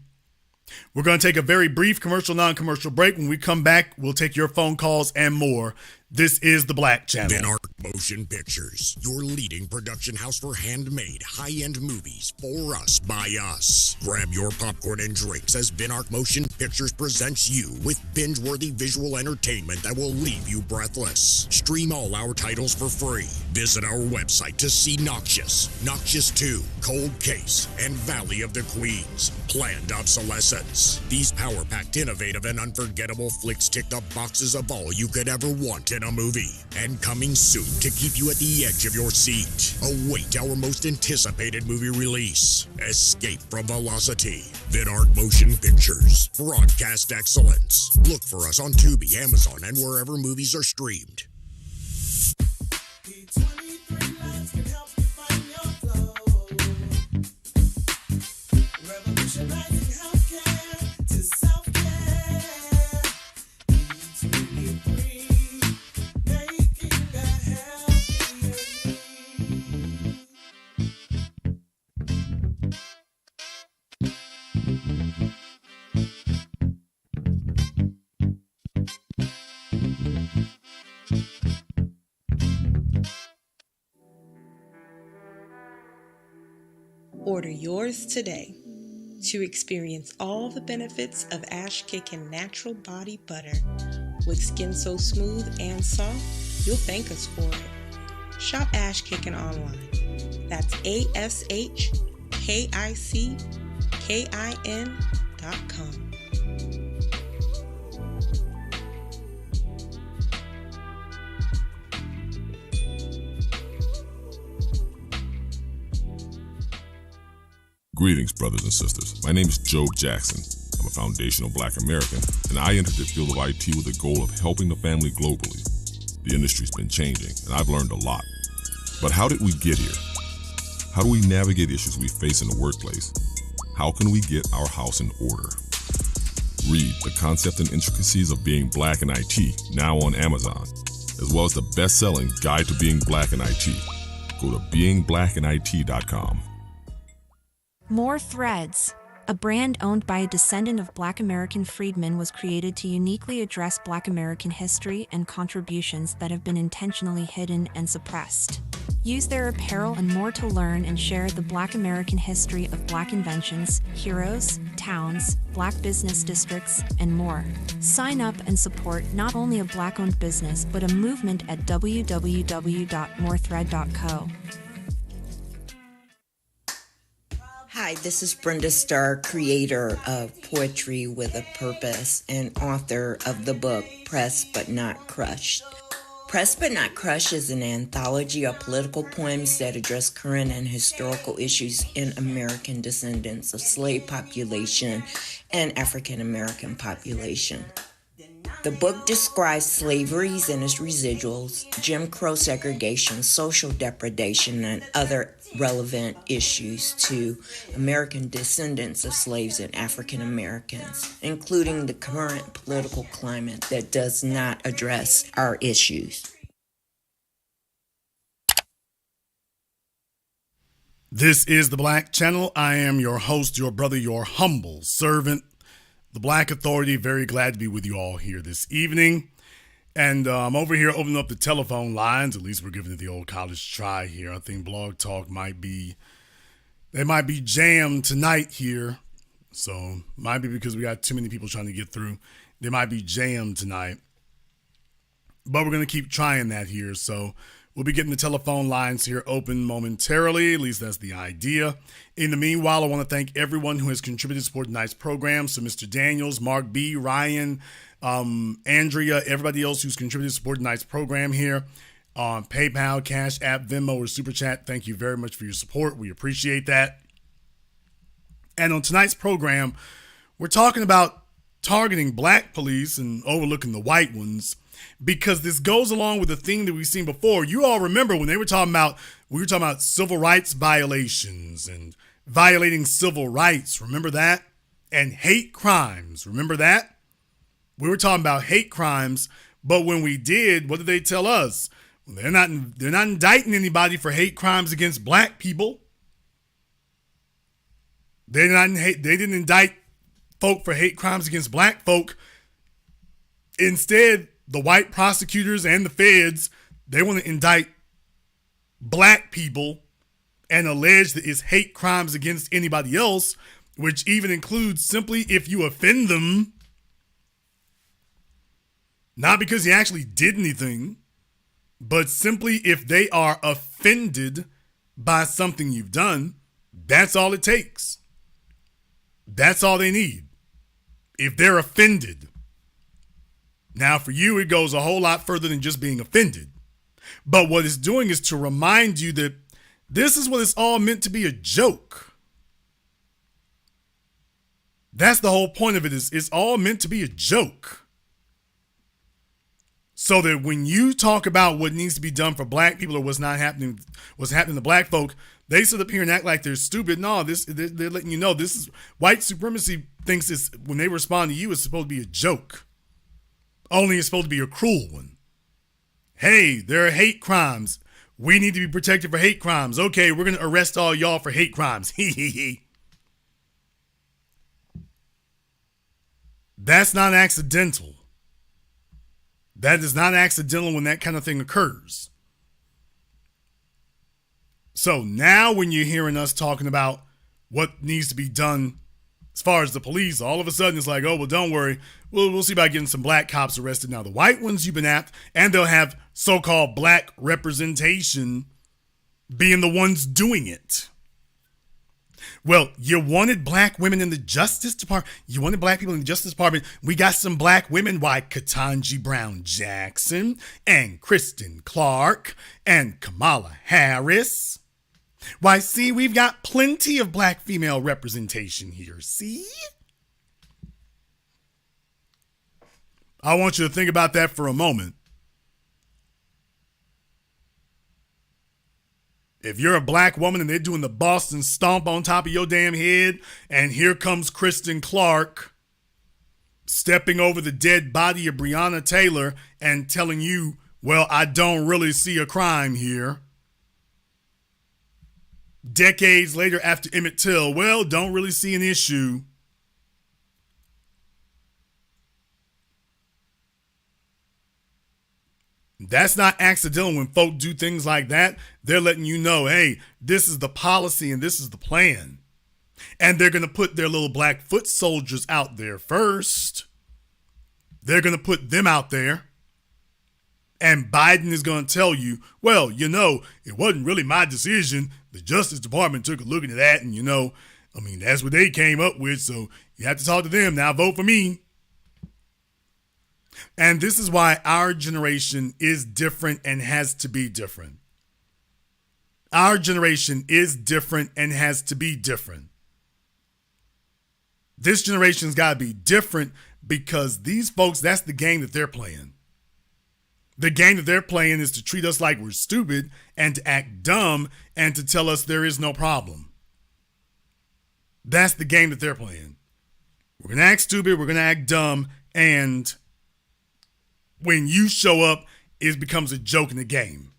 We're going to take a very brief commercial, non-commercial break. When we come back, we'll take your phone calls and more. This is the Black Channel. Venark Motion Pictures, your leading production house for handmade, high-end movies for us, by us. Grab your popcorn and drinks as Venark Motion Pictures presents you with binge-worthy visual entertainment that will leave you breathless. Stream all our titles for free. Visit our website to see Noxious, Noxious 2, Cold Case, and Valley of the Queens. Planned Obsolescence. These power-packed, innovative, and unforgettable flicks tick the boxes of all you could ever want in a movie. And coming soon to keep you at the edge of your seat. Await our most anticipated movie release. Escape from Velocity. Venark Motion Pictures. Broadcast excellence. Look for us on Tubi, Amazon, and wherever movies are streamed. Order yours today to experience all the benefits of Ash Kickin' Natural Body Butter. With skin so smooth and soft, you'll thank us for it. Shop Ash Kickin' online. That's ASHKICKIN.com. Greetings, brothers and sisters. My name is Joe Jackson. I'm a foundational Black American, and I entered the field of IT with the goal of helping the family globally. The industry's been changing, and I've learned a lot. But how did we get here? How do we navigate issues we face in the workplace? How can we get our house in order? Read The Concept and Intricacies of Being Black in IT, now on Amazon, as well as the best-selling Guide to Being Black in IT. Go to beingblackинit.com. More Threads, a brand owned by a descendant of Black American freedmen, was created to uniquely address Black American history and contributions that have been intentionally hidden and suppressed. Use their apparel and more to learn and share the Black American history of Black inventions, heroes, towns, Black business districts, and more. Sign up and support not only a Black-owned business, but a movement at www.morethread.co. Hi, this is Brenda Starr, creator of Poetry with a Purpose and author of the book Pressed But Not Crushed. Press But Not Crush is an anthology of political poems that address current and historical issues in American descendants of slave population and African American population. The book describes slaveries and its residuals, Jim Crow segregation, social depredation, and other relevant issues to American descendants of slaves and African Americans, including the current political climate that does not address our issues. This is The Black Channel. I am your host, your brother, your humble servant, the Black Authority. Very glad to be with you all here this evening. And I'm over here opening up the telephone lines. At least we're giving it the old college try here. I think Blog Talk might be jammed tonight here. So might be because we got too many people trying to get through. They might be jammed tonight. But we're going to keep trying that here. So we'll be getting the telephone lines here open momentarily. At least that's the idea. In the meanwhile, I want to thank everyone who has contributed to support tonight's program. So Mr. Daniels, Mark B., Ryan, Andrea, everybody else who's contributed to support tonight's program here on PayPal, CashApp, Venmo, or Super Chat. Thank you very much for your support. We appreciate that. And on tonight's program, we're talking about targeting black police and overlooking the white ones, because this goes along with the thing that we've seen before. You all remember when we were talking about civil rights violations and violating civil rights. Remember that? And hate crimes. Remember that? We were talking about hate crimes, but when we did, what did they tell us? They're not indicting anybody for hate crimes against black people. They didn't indict folk for hate crimes against black folk. Instead, the white prosecutors and the feds, they want to indict black people and allege that it's hate crimes against anybody else, which even includes simply if you offend them. Not because he actually did anything, but simply if they are offended by something you've done. That's all it takes. That's all they need. If they're offended. Now, for you, it goes a whole lot further than just being offended. But what it's doing is to remind you that this is what it's all meant to be, a joke. That's the whole point of it, is it's all meant to be a joke. So that when you talk about what needs to be done for black people or what's happening to black folk, they sit up here and act like they're stupid. No, they're letting you know this is white supremacy thinks it's, when they respond to you, it's supposed to be a joke. Only it's supposed to be a cruel one. Hey, there are hate crimes. We need to be protected for hate crimes. Okay, we're going to arrest all y'all for hate crimes. That's not accidental. That is not accidental when that kind of thing occurs. So now when you're hearing us talking about what needs to be done as far as the police, all of a sudden it's like, oh, well, don't worry. We'll see about getting some black cops arrested. Now, the white ones you've been after, and they'll have so-called black representation being the ones doing it. Well, you wanted black women in the Justice Department. You wanted black people in the Justice Department. We got some black women, like Ketanji Brown Jackson and Kristen Clark and Kamala Harris. Why, see, we've got plenty of black female representation here, see? I want you to think about that for a moment. If you're a black woman and they're doing the Boston stomp on top of your damn head, and here comes Kristen Clark stepping over the dead body of Breonna Taylor and telling you, well, I don't really see a crime here. Decades later after Emmett Till, well, don't really see an issue. That's not accidental. When folk do things like that, they're letting you know, hey, this is the policy and this is the plan. And they're going to put their little black foot soldiers out there first. They're going to put them out there. And Biden is going to tell you, well, you know, it wasn't really my decision. The Justice Department took a look into that. And, you know, I mean, that's what they came up with. So you have to talk to them. Now vote for me. And this is why our generation is different and has to be different. Our generation is different and has to be different. This generation's got to be different because these folks, that's the game that they're playing. The game that they're playing is to treat us like we're stupid and to act dumb and to tell us there is no problem. That's the game that they're playing. We're going to act stupid, we're going to act dumb, and when you show up, it becomes a joke in the game.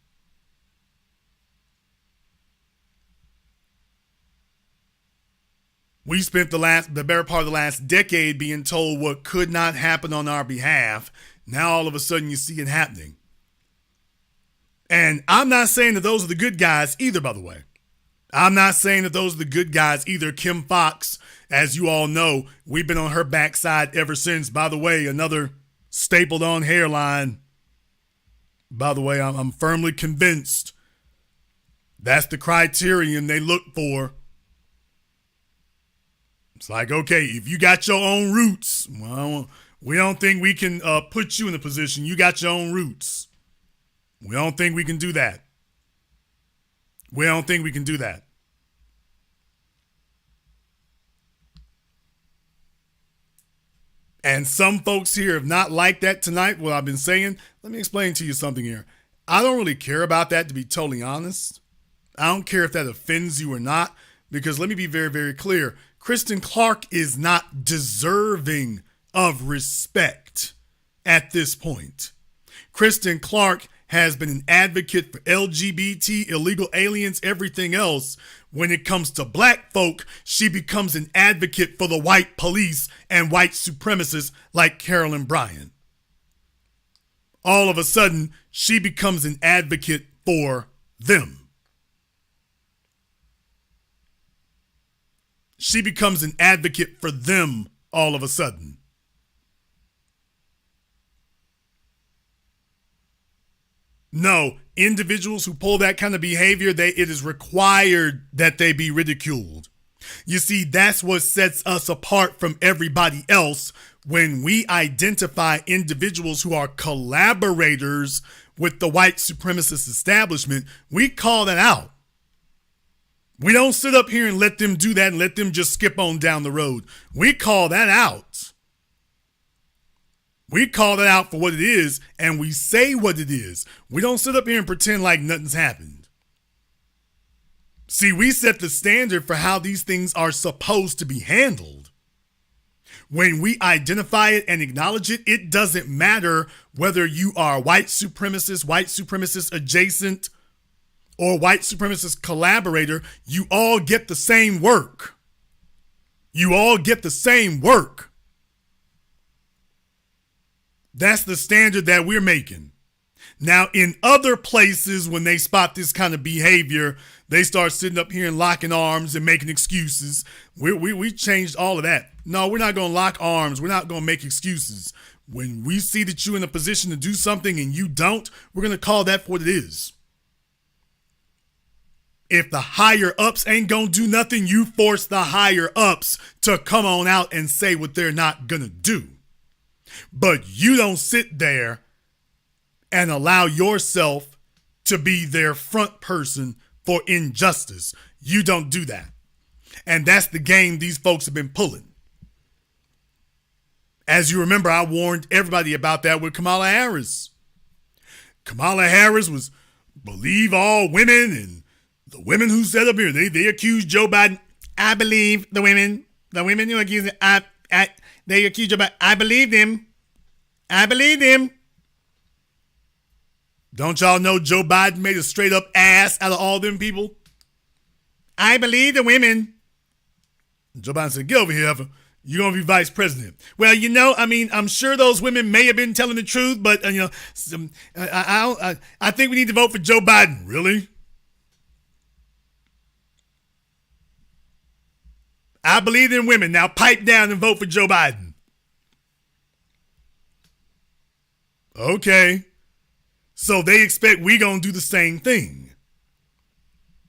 We spent the better part of the last decade being told what could not happen on our behalf. Now all of a sudden you see it happening. And I'm not saying that those are the good guys either, by the way. I'm not saying that those are the good guys either. Kim Fox, as you all know, we've been on her backside ever since. By the way, another stapled on hairline. By the way, I'm firmly convinced that's the criterion they look for. It's like, okay, if you got your own roots, well, we don't think we can put you in a position. You got your own roots. We don't think we can do that. We don't think we can do that. And some folks here have not liked that tonight, what I've been saying. Let me explain to you something here. I don't really care about that, to be totally honest. I don't care if that offends you or not, because let me be very, very clear. Kristen Clark is not deserving of respect at this point. Kristen Clark has been an advocate for LGBT, illegal aliens, everything else. When it comes to black folk, she becomes an advocate for the white police and white supremacists like Carolyn Bryant. All of a sudden, she becomes an advocate for them. She becomes an advocate for them all of a sudden. No, individuals who pull that kind of behavior, it is required that they be ridiculed. You see, that's what sets us apart from everybody else when we identify individuals who are collaborators with the white supremacist establishment. We call that out. We don't sit up here and let them do that and let them just skip on down the road. We call that out. We call that out for what it is, and we say what it is. We don't sit up here and pretend like nothing's happened. See, we set the standard for how these things are supposed to be handled. When we identify it and acknowledge it, it doesn't matter whether you are white supremacist adjacent, or white supremacist collaborator. You all get the same work. You all get the same work. That's the standard that we're making. Now, in other places, when they spot this kind of behavior, they start sitting up here and locking arms and making excuses. We changed all of that. No, we're not going to lock arms. We're not going to make excuses. When we see that you're in a position to do something and you don't, we're going to call that for what it is. If the higher ups ain't gonna do nothing, you force the higher ups to come on out and say what they're not gonna do. But you don't sit there and allow yourself to be their front person for injustice. You don't do that. And that's the game these folks have been pulling. As you remember, I warned everybody about that with Kamala Harris. Kamala Harris was believe all women, and the women who sat up here, they accused Joe Biden. I believe the women who accused him. They accused Joe Biden. I believe them. I believe them. Don't y'all know Joe Biden made a straight up ass out of all them people? I believe the women. Joe Biden said, get over here, Heifer. You're going to be vice president. Well, I'm sure those women may have been telling the truth, but, I think we need to vote for Joe Biden. Really? I believe in women. Now pipe down and vote for Joe Biden. Okay. So they expect we're going to do the same thing.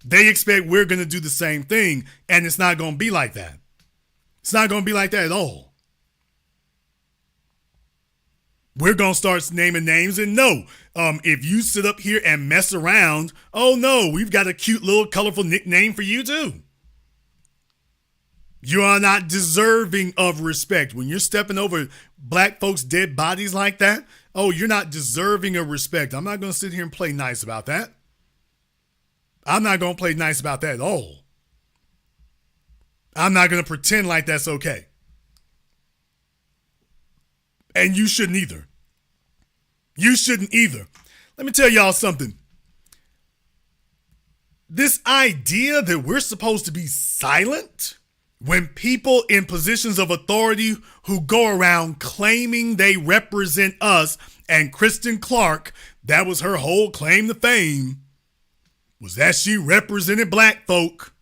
They expect we're going to do the same thing, and it's not going to be like that. It's not going to be like that at all. We're going to start naming names. And no, if you sit up here and mess around, oh no, we've got a cute little colorful nickname for you too. You are not deserving of respect. When you're stepping over black folks' dead bodies like that, oh, you're not deserving of respect. I'm not going to sit here and play nice about that. I'm not going to play nice about that at all. I'm not going to pretend like that's okay. And you shouldn't either. You shouldn't either. Let me tell y'all something. This idea that we're supposed to be silent when people in positions of authority who go around claiming they represent us, and Kristen Clark, that was her whole claim to fame, was that she represented black folk.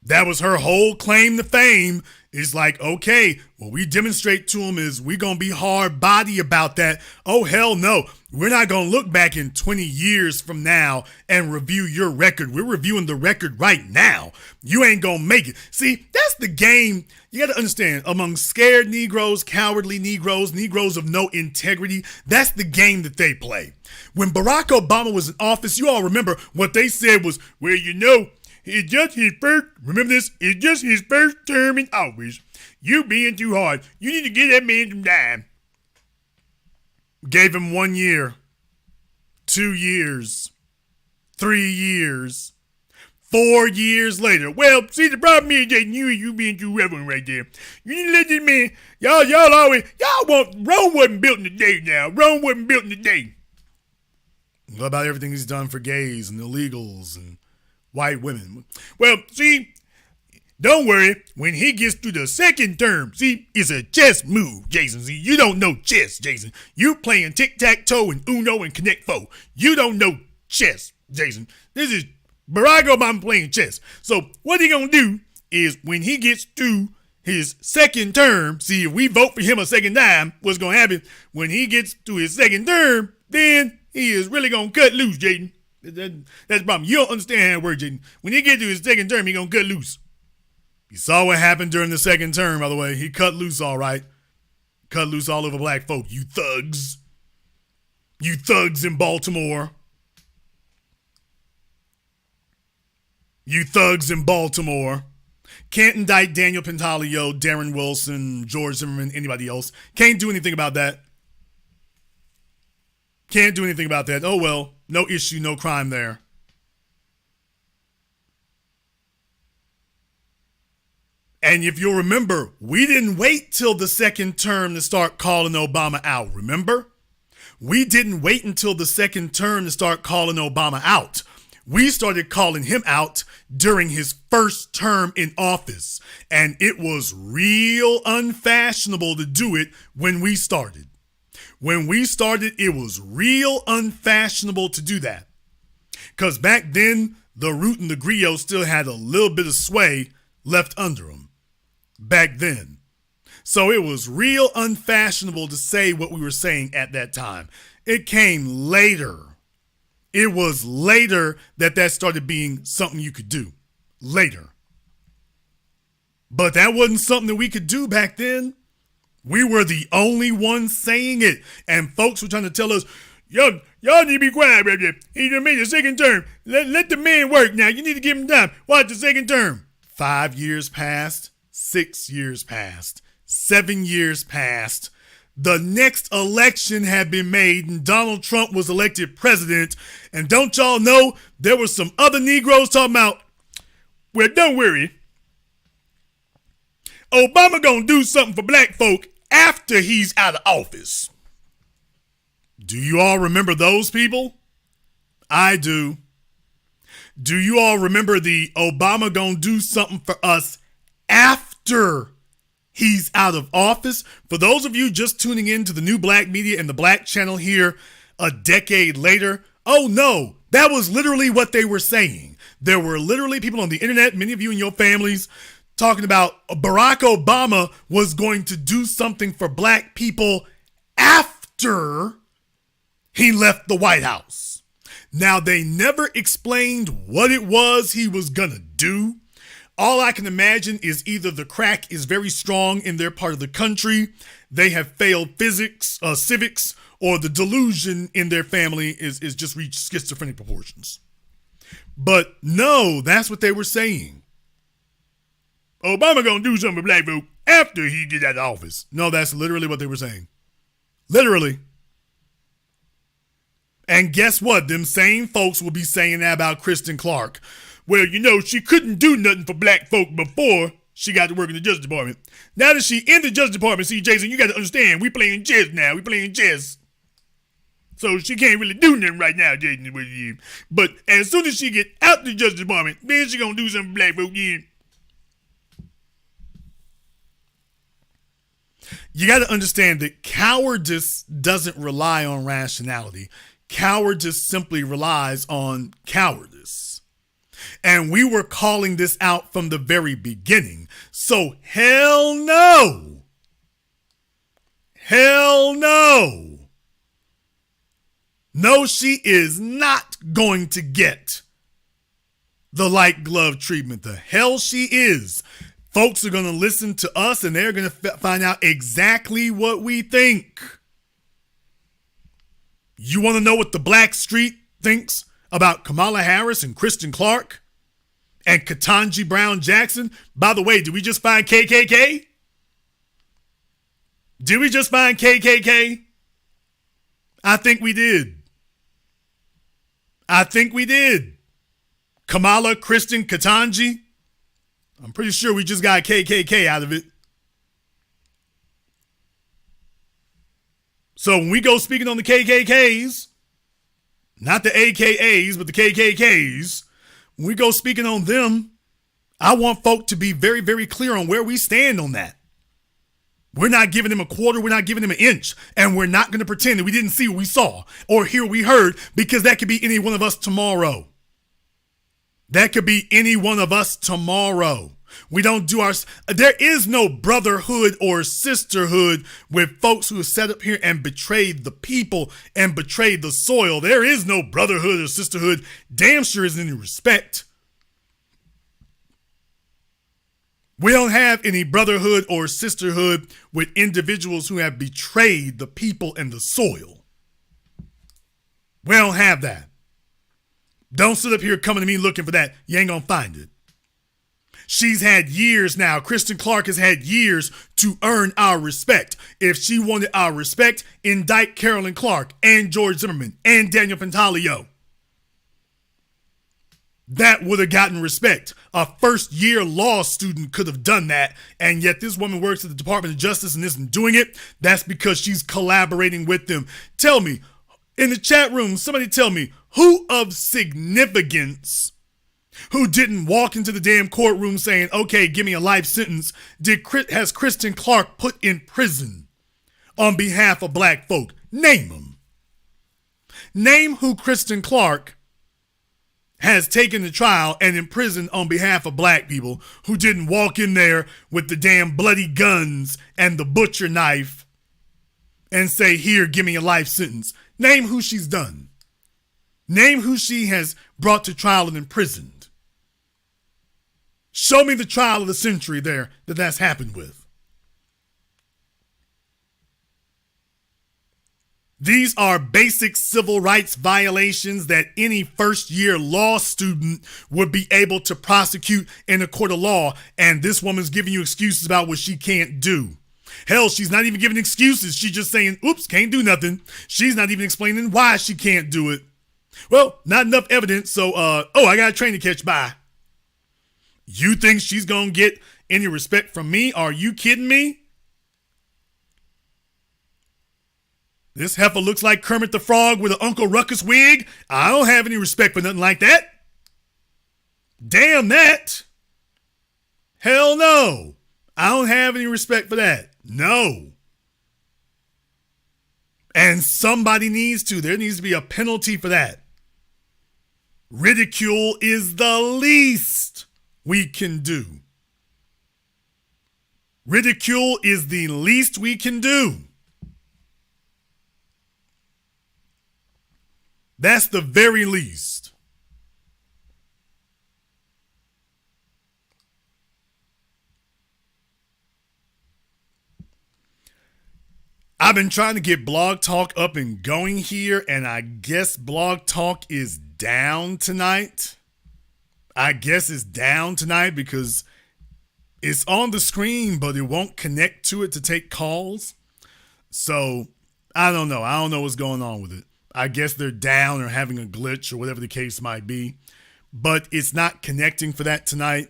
That was her whole claim to fame. It's like, okay, what we demonstrate to them is we're going to be hard body about that. Oh, hell no. We're not going to look back in 20 years from now and review your record. We're reviewing the record right now. You ain't going to make it. See, that's the game. You got to understand, among scared Negroes, cowardly Negroes, Negroes of no integrity, that's the game that they play. When Barack Obama was in office, you all remember what they said was, well, you know, it's just his first, remember this? It's just his first term in office. You being too hard. You need to get that man some time. Gave him 1 year, 2 years, 3 years, 4 years later. Well, see, the problem is that you being too reverent right there. You need to let this man, Rome wasn't built in a day now. Rome wasn't built in a day. What about everything he's done for gays and illegals and white women? Well, see, don't worry. When he gets to the second term, see, it's a chess move, Jason. See, you don't know chess, Jason. You're playing tic-tac-toe and Uno and Connect Four. You don't know chess, Jason. This is Barack Obama playing chess. So what he gonna do is when he gets to his second term, see, if we vote for him a second time, what's gonna happen? When he gets to his second term, then he is really gonna cut loose, Jaden. That's the problem. You don't understand how it works, Jaden. When he get to his second term, he gonna cut loose. You saw what happened during the second term, by the way. He cut loose all right. Cut loose all over black folk. You thugs. You thugs in Baltimore. You thugs in Baltimore. Can't indict Daniel Pantaleo, Darren Wilson, George Zimmerman, anybody else. Can't do anything about that. Can't do anything about that. Oh, well, no issue, no crime there. And if you'll remember, we didn't wait till the second term to start calling Obama out, remember? We didn't wait until the second term to start calling Obama out. We started calling him out during his first term in office. And it was real unfashionable to do it when we started. When we started, it was real unfashionable to do that. Because back then, the root and the griot still had a little bit of sway left under them. Back then. So it was real unfashionable to say what we were saying at that time. It came later. It was later that started being something you could do. Later. But that wasn't something that we could do back then. We were the only ones saying it. And folks were trying to tell us, y'all need to be quiet right there. He done made a second term. Let the man work now. You need to give him time. Watch the second term. 5 years passed. 6 years passed. 7 years passed. The next election had been made and Donald Trump was elected president. And don't y'all know there were some other Negroes talking about, well, don't worry. Obama gonna do something for black folk after he's out of office. Do you all remember those people? I do. Do you all remember the Obama gonna do something for us after he's out of office? For those of you just tuning in to the new black media and the Black Channel here a decade later, oh no, that was literally what they were saying. There were literally people on the internet, many of you and your families, talking about Barack Obama was going to do something for black people after he left the White House. Now, they never explained what it was he was gonna do, All I can imagine is either the crack is very strong in their part of the country, they have failed civics, or the delusion in their family is just reached schizophrenic proportions. But no, that's what they were saying. Obama gonna do something for black folk after he gets out of office. No, that's literally what they were saying. Literally. And guess what? Them same folks will be saying that about Kristen Clark. Well, you know, she couldn't do nothing for black folk before she got to work in the Justice Department. Now that she in the Justice Department, see, Jason, you got to understand, we playing chess now. We playing chess. So she can't really do nothing right now, Jason, with you. But as soon as she get out the Justice Department, then she gonna do something for black folk again. You got to understand that cowardice doesn't rely on rationality. Cowardice simply relies on cowardice. And we were calling this out from the very beginning. So hell no. Hell no. No, she is not going to get the light glove treatment. The hell she is. Folks are going to listen to us and they're going to find out exactly what we think. You want to know what the Black Street thinks about Kamala Harris and Kristen Clark and Ketanji Brown Jackson? By the way, did we just find KKK? Did we just find KKK? I think we did. I think we did. Kamala, Kristen, Ketanji. I'm pretty sure we just got KKK out of it. So when we go speaking on the KKKs, not the AKAs, but the KKKs, when we go speaking on them, I want folk to be very, very clear on where we stand on that. We're not giving them a quarter, we're not giving them an inch, and we're not going to pretend that we didn't see what we saw or hear what we heard, because that could be any one of us tomorrow. That could be any one of us tomorrow. We don't do there is no brotherhood or sisterhood with folks who have sat up here and betrayed the people and betrayed the soil. There is no brotherhood or sisterhood. Damn sure isn't any respect. We don't have any brotherhood or sisterhood with individuals who have betrayed the people and the soil. We don't have that. Don't sit up here coming to me looking for that. You ain't gonna find it. She's had years now. Kristen Clark has had years to earn our respect. If she wanted our respect, indict Carolyn Clark and George Zimmerman and Daniel Pantaleo. That would have gotten respect. A first-year law student could have done that, and yet this woman works at the Department of Justice and isn't doing it. That's because she's collaborating with them. Tell me, in the chat room, somebody tell me, who of significance who didn't walk into the damn courtroom saying, okay, give me a life sentence, has Kristen Clark put in prison on behalf of black folk? Name them. Name who Kristen Clark has taken to trial and imprisoned on behalf of black people who didn't walk in there with the damn bloody guns and the butcher knife and say, here, give me a life sentence. Name who she's done. Name who she has brought to trial and imprisoned. Show me the trial of the century there that's happened with. These are basic civil rights violations that any first-year law student would be able to prosecute in a court of law, and this woman's giving you excuses about what she can't do. Hell, she's not even giving excuses. She's just saying, oops, can't do nothing. She's not even explaining why she can't do it. Well, not enough evidence, so, I got a train to catch by. You think she's going to get any respect from me? Are you kidding me? This heifer looks like Kermit the Frog with an Uncle Ruckus wig. I don't have any respect for nothing like that. Damn that. Hell no. I don't have any respect for that. No. And somebody needs to. There needs to be a penalty for that. Ridicule is the least we can do. Ridicule is the least we can do. That's the very least. I've been trying to get Blog Talk up and going here, and I guess Blog Talk is down tonight. I guess it's down tonight because it's on the screen, but it won't connect to it to take calls. So I don't know. I don't know what's going on with it. I guess they're down or having a glitch or whatever the case might be. But it's not connecting for that tonight.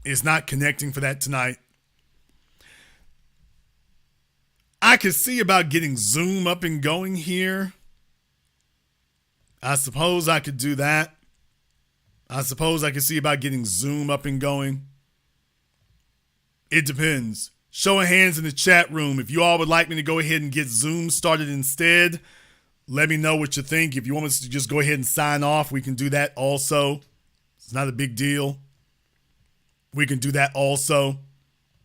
It's not connecting for that tonight. I could see about getting Zoom up and going here. I suppose I could do that. I suppose I could see about getting Zoom up and going. It depends. Show of hands in the chat room. If you all would like me to go ahead and get Zoom started instead, let me know what you think. If you want us to just go ahead and sign off, we can do that also. It's not a big deal. We can do that also.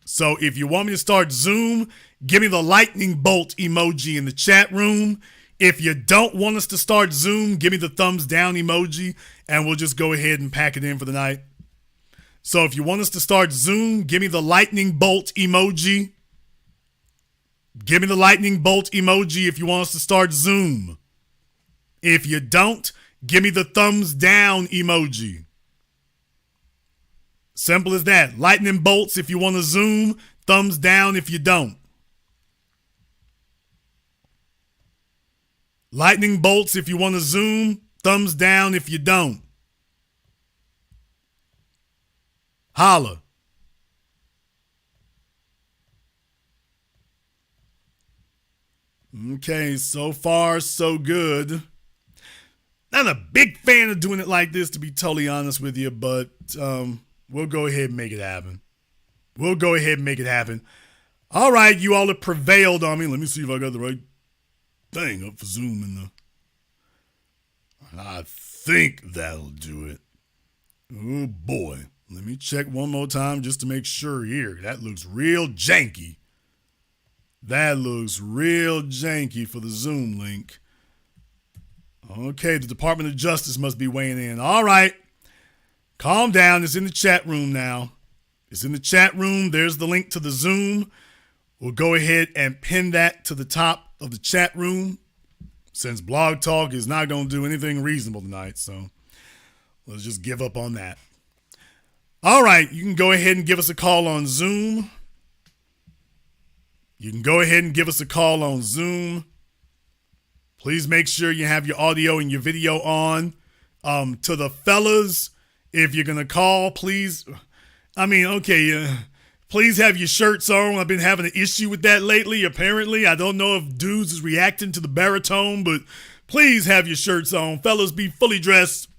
So if you want me to start Zoom, give me the lightning bolt emoji in the chat room. If you don't want us to start Zoom, give me the thumbs down emoji, and we'll just go ahead and pack it in for the night. So if you want us to start Zoom, give me the lightning bolt emoji. Give me the lightning bolt emoji if you want us to start Zoom. If you don't, give me the thumbs down emoji. Simple as that. Lightning bolts if you want to Zoom, thumbs down if you don't. Lightning bolts if you want to Zoom, thumbs down if you don't. Holla. Okay, so far so good. Not a big fan of doing it like this, to be totally honest with you, but we'll go ahead and make it happen. We'll go ahead and make it happen. All right, you all have prevailed on me. Let me see if I got the right thing up for Zoom in the... I think that'll do it. Oh boy. Let me check one more time just to make sure here. That looks real janky. That looks real janky for the Zoom link. Okay, the Department of Justice must be weighing in. All right. Calm down. It's in the chat room now. It's in the chat room. There's the link to the Zoom. We'll go ahead and pin that to the top of the chat room since Blog Talk is not going to do anything reasonable tonight. So let's just give up on that. All right. You can go ahead and give us a call on Zoom. You can go ahead and give us a call on Zoom. Please make sure you have your audio and your video on. To the fellas, if you're going to call, please, please have your shirts on. I've been having an issue with that lately, apparently. I don't know if dudes is reacting to the baritone, but please have your shirts on. Fellas, be fully dressed.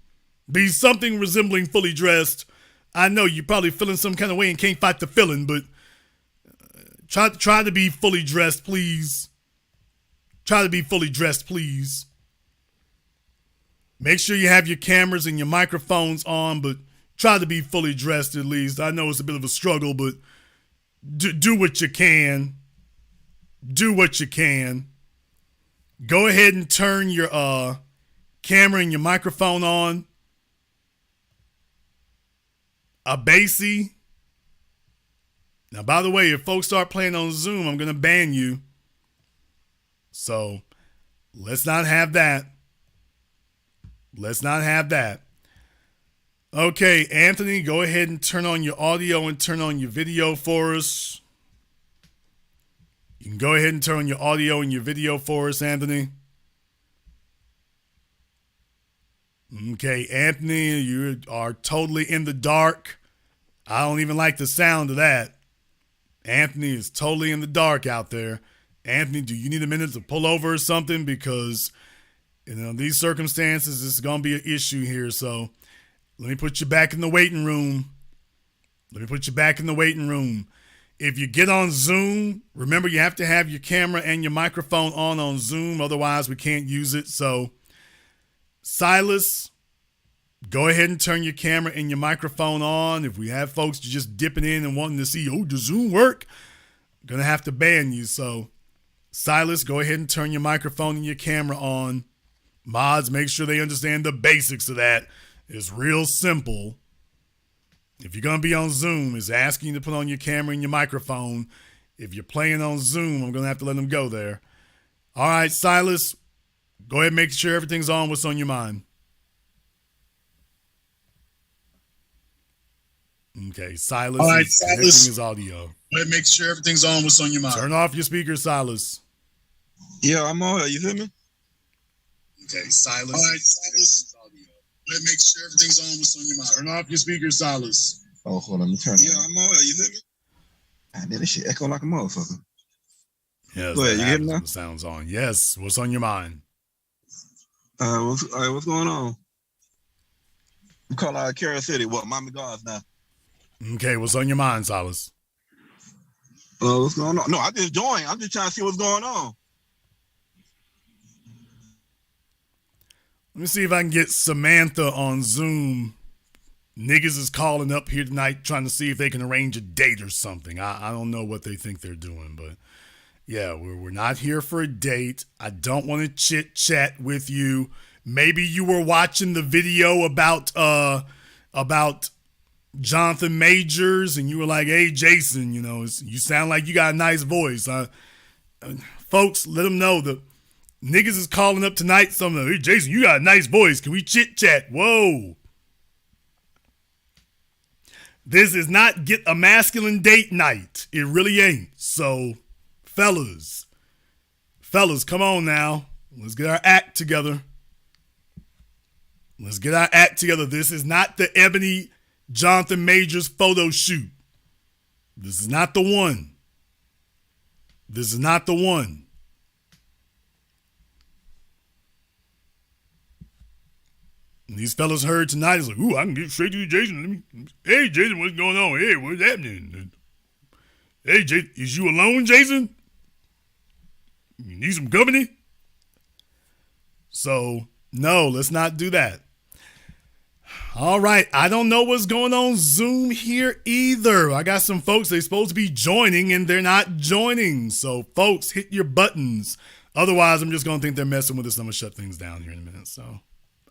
Be something resembling fully dressed. I know you're probably feeling some kind of way and can't fight the feeling, but try to be fully dressed, please. Try to be fully dressed, please. Make sure you have your cameras and your microphones on, but try to be fully dressed at least. I know it's a bit of a struggle, but do what you can. Do what you can. Go ahead and turn your camera and your microphone on. Abasi. Now, by the way, if folks start playing on Zoom, I'm going to ban you. So, let's not have that. Let's not have that. Okay, Anthony, go ahead and turn on your audio and turn on your video for us. You can go ahead and turn on your audio and your video for us, Anthony. Okay, Anthony, you are totally in the dark. I don't even like the sound of that. Anthony is totally in the dark out there. Anthony, do you need a minute to pull over or something? Because, these circumstances, it's going to be an issue here. So let me put you back in the waiting room. If you get on Zoom, remember you have to have your camera and your microphone on Zoom. Otherwise, we can't use it. So, Silas, go ahead and turn your camera and your microphone on. If we have folks just dipping in and wanting to see, does Zoom work? I'm going to have to ban you. So, Silas, go ahead and turn your microphone and your camera on. Mods, make sure they understand the basics of that. It's real simple. If you're going to be on Zoom, it's asking you to put on your camera and your microphone. if you're playing on Zoom, I'm going to have to let them go there. All right, Silas, go ahead and make sure everything's on. What's on your mind? Okay, Silas. All right, Silas. His audio. Go ahead and make sure everything's on. What's on your mind? Turn off your speaker, Silas. Yeah, I'm on. You hear me? Okay, Silas. All right, Silas. Go ahead and make sure everything's on. What's on your mind? Turn off your speaker, Silas. Oh, hold on. Let me turn it on. Yeah, I'm on. You hear me? Ah, man, this shit echo like a motherfucker. Yes, go ahead. You hear me now? The sound's on. Yes. What's on your mind? What's going on? We call out Carol City. What? Miami Gardens now. Okay, what's on your mind, Silas? What's going on? No, I just joined. I'm just trying to see what's going on. Let me see if I can get Samantha on Zoom. Niggas is calling up here tonight trying to see if they can arrange a date or something. I don't know what they think they're doing, but yeah, we're not here for a date. I don't want to chit chat with you. Maybe you were watching the video about Jonathan Majors and you were like, hey, Jason, you sound like you got a nice voice. Folks, let them know that niggas is calling up tonight. Hey, Jason, you got a nice voice. Can we chit chat? Whoa. This is not get a masculine date night. It really ain't. So, fellas, come on now. Let's get our act together. This is not the Ebony Jonathan Majors photo shoot. This is not the one. And these fellas heard tonight. It's like, ooh, I can get straight to you, Jason. Hey, Jason, what's going on? Hey, what's happening? Hey, Jason, is you alone, Jason? You need some company? So, no, let's not do that. All right, I don't know what's going on Zoom here either. I got some folks, they're supposed to be joining and they're not joining. So, folks, hit your buttons. Otherwise, I'm just going to think they're messing with us. I'm going to shut things down here in a minute. So,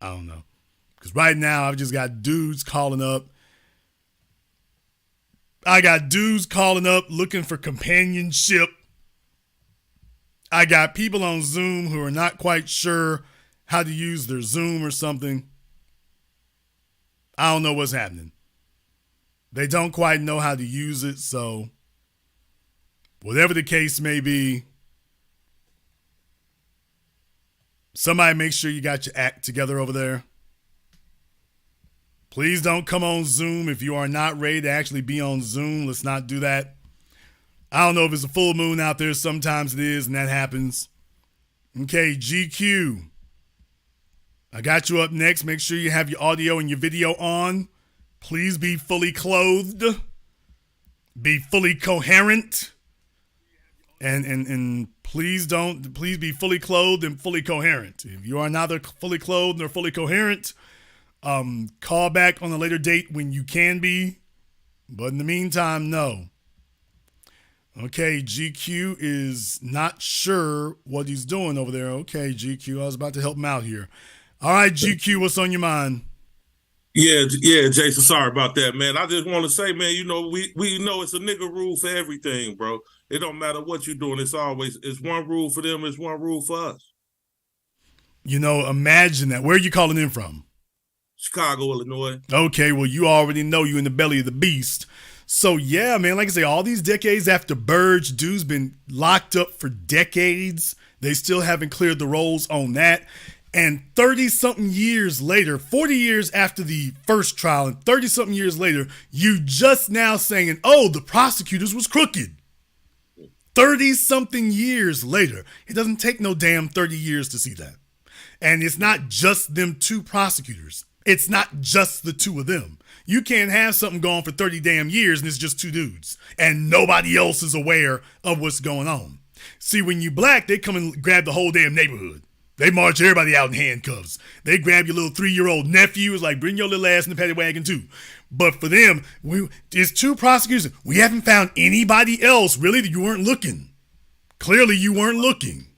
I don't know. Because right now, I've just got dudes calling up. I got dudes calling up looking for companionship. I got people on Zoom who are not quite sure how to use their Zoom or something. I don't know what's happening. They don't quite know how to use it, so whatever the case may be, somebody make sure you got your act together over there. Please don't come on Zoom if you are not ready to actually be on Zoom. Let's not do that. I don't know if it's a full moon out there. Sometimes it is, and that happens. Okay, GQ. I got you up next. Make sure you have your audio and your video on. Please be fully clothed. Be fully coherent. And please be fully clothed and fully coherent. If you are neither fully clothed nor fully coherent, call back on a later date when you can be. But in the meantime, no. Okay, GQ is not sure what he's doing over there. Okay, GQ, I was about to help him out here. All right, GQ, what's on your mind? Yeah, Jason, sorry about that, man. I just want to say, man, we know it's a nigga rule for everything, bro. It don't matter what you're doing. It's one rule for them. It's one rule for us. Imagine that. Where are you calling in from? Chicago, Illinois. Okay, well, you already know you in the belly of the beast. So, yeah, man, like I say, all these decades after Burge, dude's been locked up for decades. They still haven't cleared the rolls on that. And 30-something years later, 40 years after the first trial, and 30-something years later, you just now saying, oh, the prosecutors was crooked. 30-something years later. It doesn't take no damn 30 years to see that. And it's not just them two prosecutors. It's not just the two of them. You can't have something going for 30 damn years and it's just two dudes. And nobody else is aware of what's going on. See, when you black, they come and grab the whole damn neighborhood. They march everybody out in handcuffs. They grab your little 3-year-old nephew. It's like, bring your little ass in the paddy wagon too. But for them, it's two prosecutors. We haven't found anybody else, really, that you weren't looking. Clearly, you weren't looking.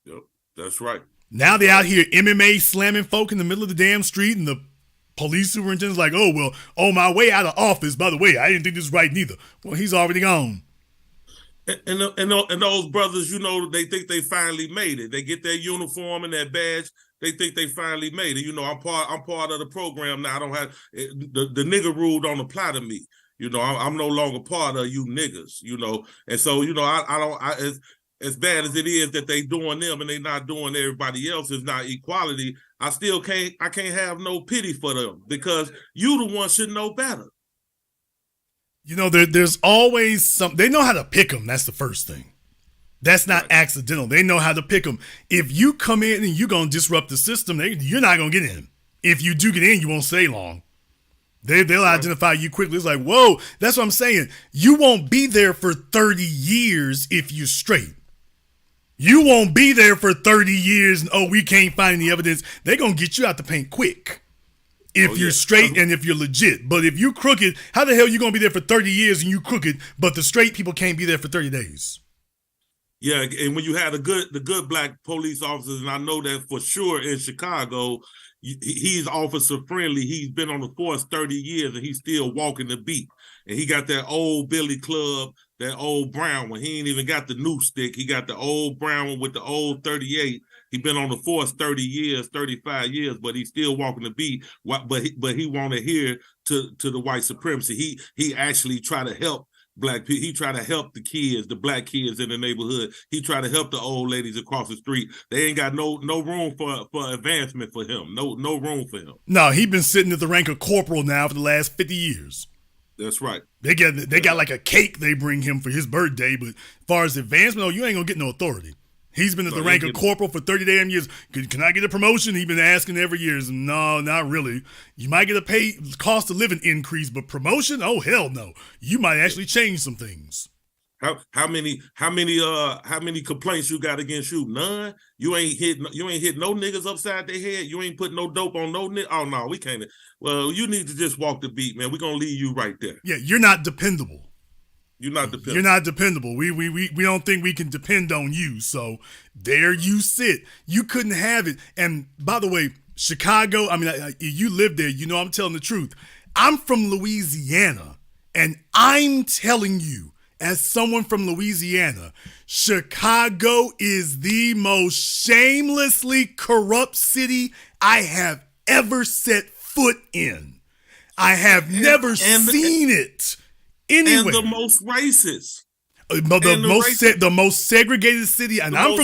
Yep, that's right. Now they out here MMA slamming folk in the middle of the damn street, and the police superintendent's like, oh, well, on my way out of office, by the way, I didn't think this was right neither. Well, he's already gone. And those brothers, you know, they think they finally made it. They get their uniform and their badge. They think they finally made it. You know, I'm part of the program now. I don't have the nigga rule don't apply to me. You know, I'm no longer part of you niggas. You know, and so you know, I don't. As bad as it is that they doing them and they not doing everybody else, is not equality. I can't have no pity for them because you the one should know better. You know, there's always some. They know how to pick them. That's the first thing. That's not accidental. They know how to pick them. If you come in and you're going to disrupt the system, you're not going to get in. If you do get in, you won't stay long. They'll identify you quickly. It's like, whoa, that's what I'm saying. You won't be there for 30 years if you're straight. You won't be there for 30 years and, oh, we can't find any evidence. They're going to get you out the paint quick. If you're straight and if you're legit. But if you crooked, how the hell are you going to be there for 30 years and you crooked, but the straight people can't be there for 30 days? Yeah, and when you had the good black police officers, and I know that for sure in Chicago, he's officer friendly. He's been on the force 30 years and he's still walking the beat. And he got that old Billy Club, that old brown one. He ain't even got the new stick. He got the old brown one with the old 38. He been on the force 30 years, 35 years, but he's still walking the beat. But he won't adhere to the white supremacy. He actually try to help black people. He try to help the kids, the black kids in the neighborhood. He try to help the old ladies across the street. They ain't got no room for advancement for him. No room for him. No, he been sitting at the rank of corporal now for the last 50 years. That's right. They got like a cake they bring him for his birthday, but as far as advancement, you ain't gonna get no authority. He's been at the rank of corporal for 30 damn years. Can I get a promotion? He's been asking every year. No, not really. You might get a cost of living increase, but promotion? Oh, hell no. You might actually change some things. How many complaints you got against you? None. You ain't hit no niggas upside their head. You ain't put no dope on no nigga. Oh no, we can't. Well, you need to just walk the beat, man. We're gonna leave you right there. Yeah, you're not dependable. You're not dependable. You're not dependable. We don't think we can depend on you. So there you sit. You couldn't have it. And by the way, Chicago, I mean, you live there. You know I'm telling the truth. I'm from Louisiana, and I'm telling you, as someone from Louisiana, Chicago is the most shamelessly corrupt city I have ever set foot in. I have never seen it. Anyway. And the most racist. The most segregated city, and I'm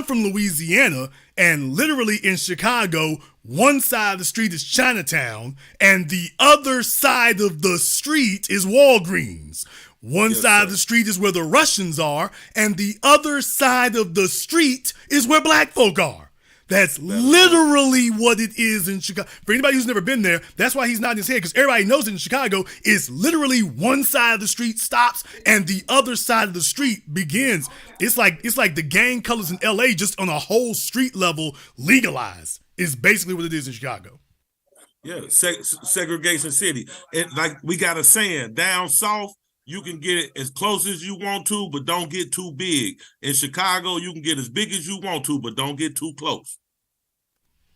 from Louisiana, and literally in Chicago, one side of the street is Chinatown, and the other side of the street is Walgreens. One side of the street is where the Russians are, and the other side of the street is where black folk are. That's literally what it is in Chicago. For anybody who's never been there, that's why he's nodding his head, because everybody knows in Chicago, it's literally one side of the street stops and the other side of the street begins. It's like the gang colors in LA just on a whole street level legalized. Is basically what it is in Chicago. Yeah, segregation city. And like we got a saying, down south, you can get it as close as you want to, but don't get too big. In Chicago, you can get as big as you want to, but don't get too close.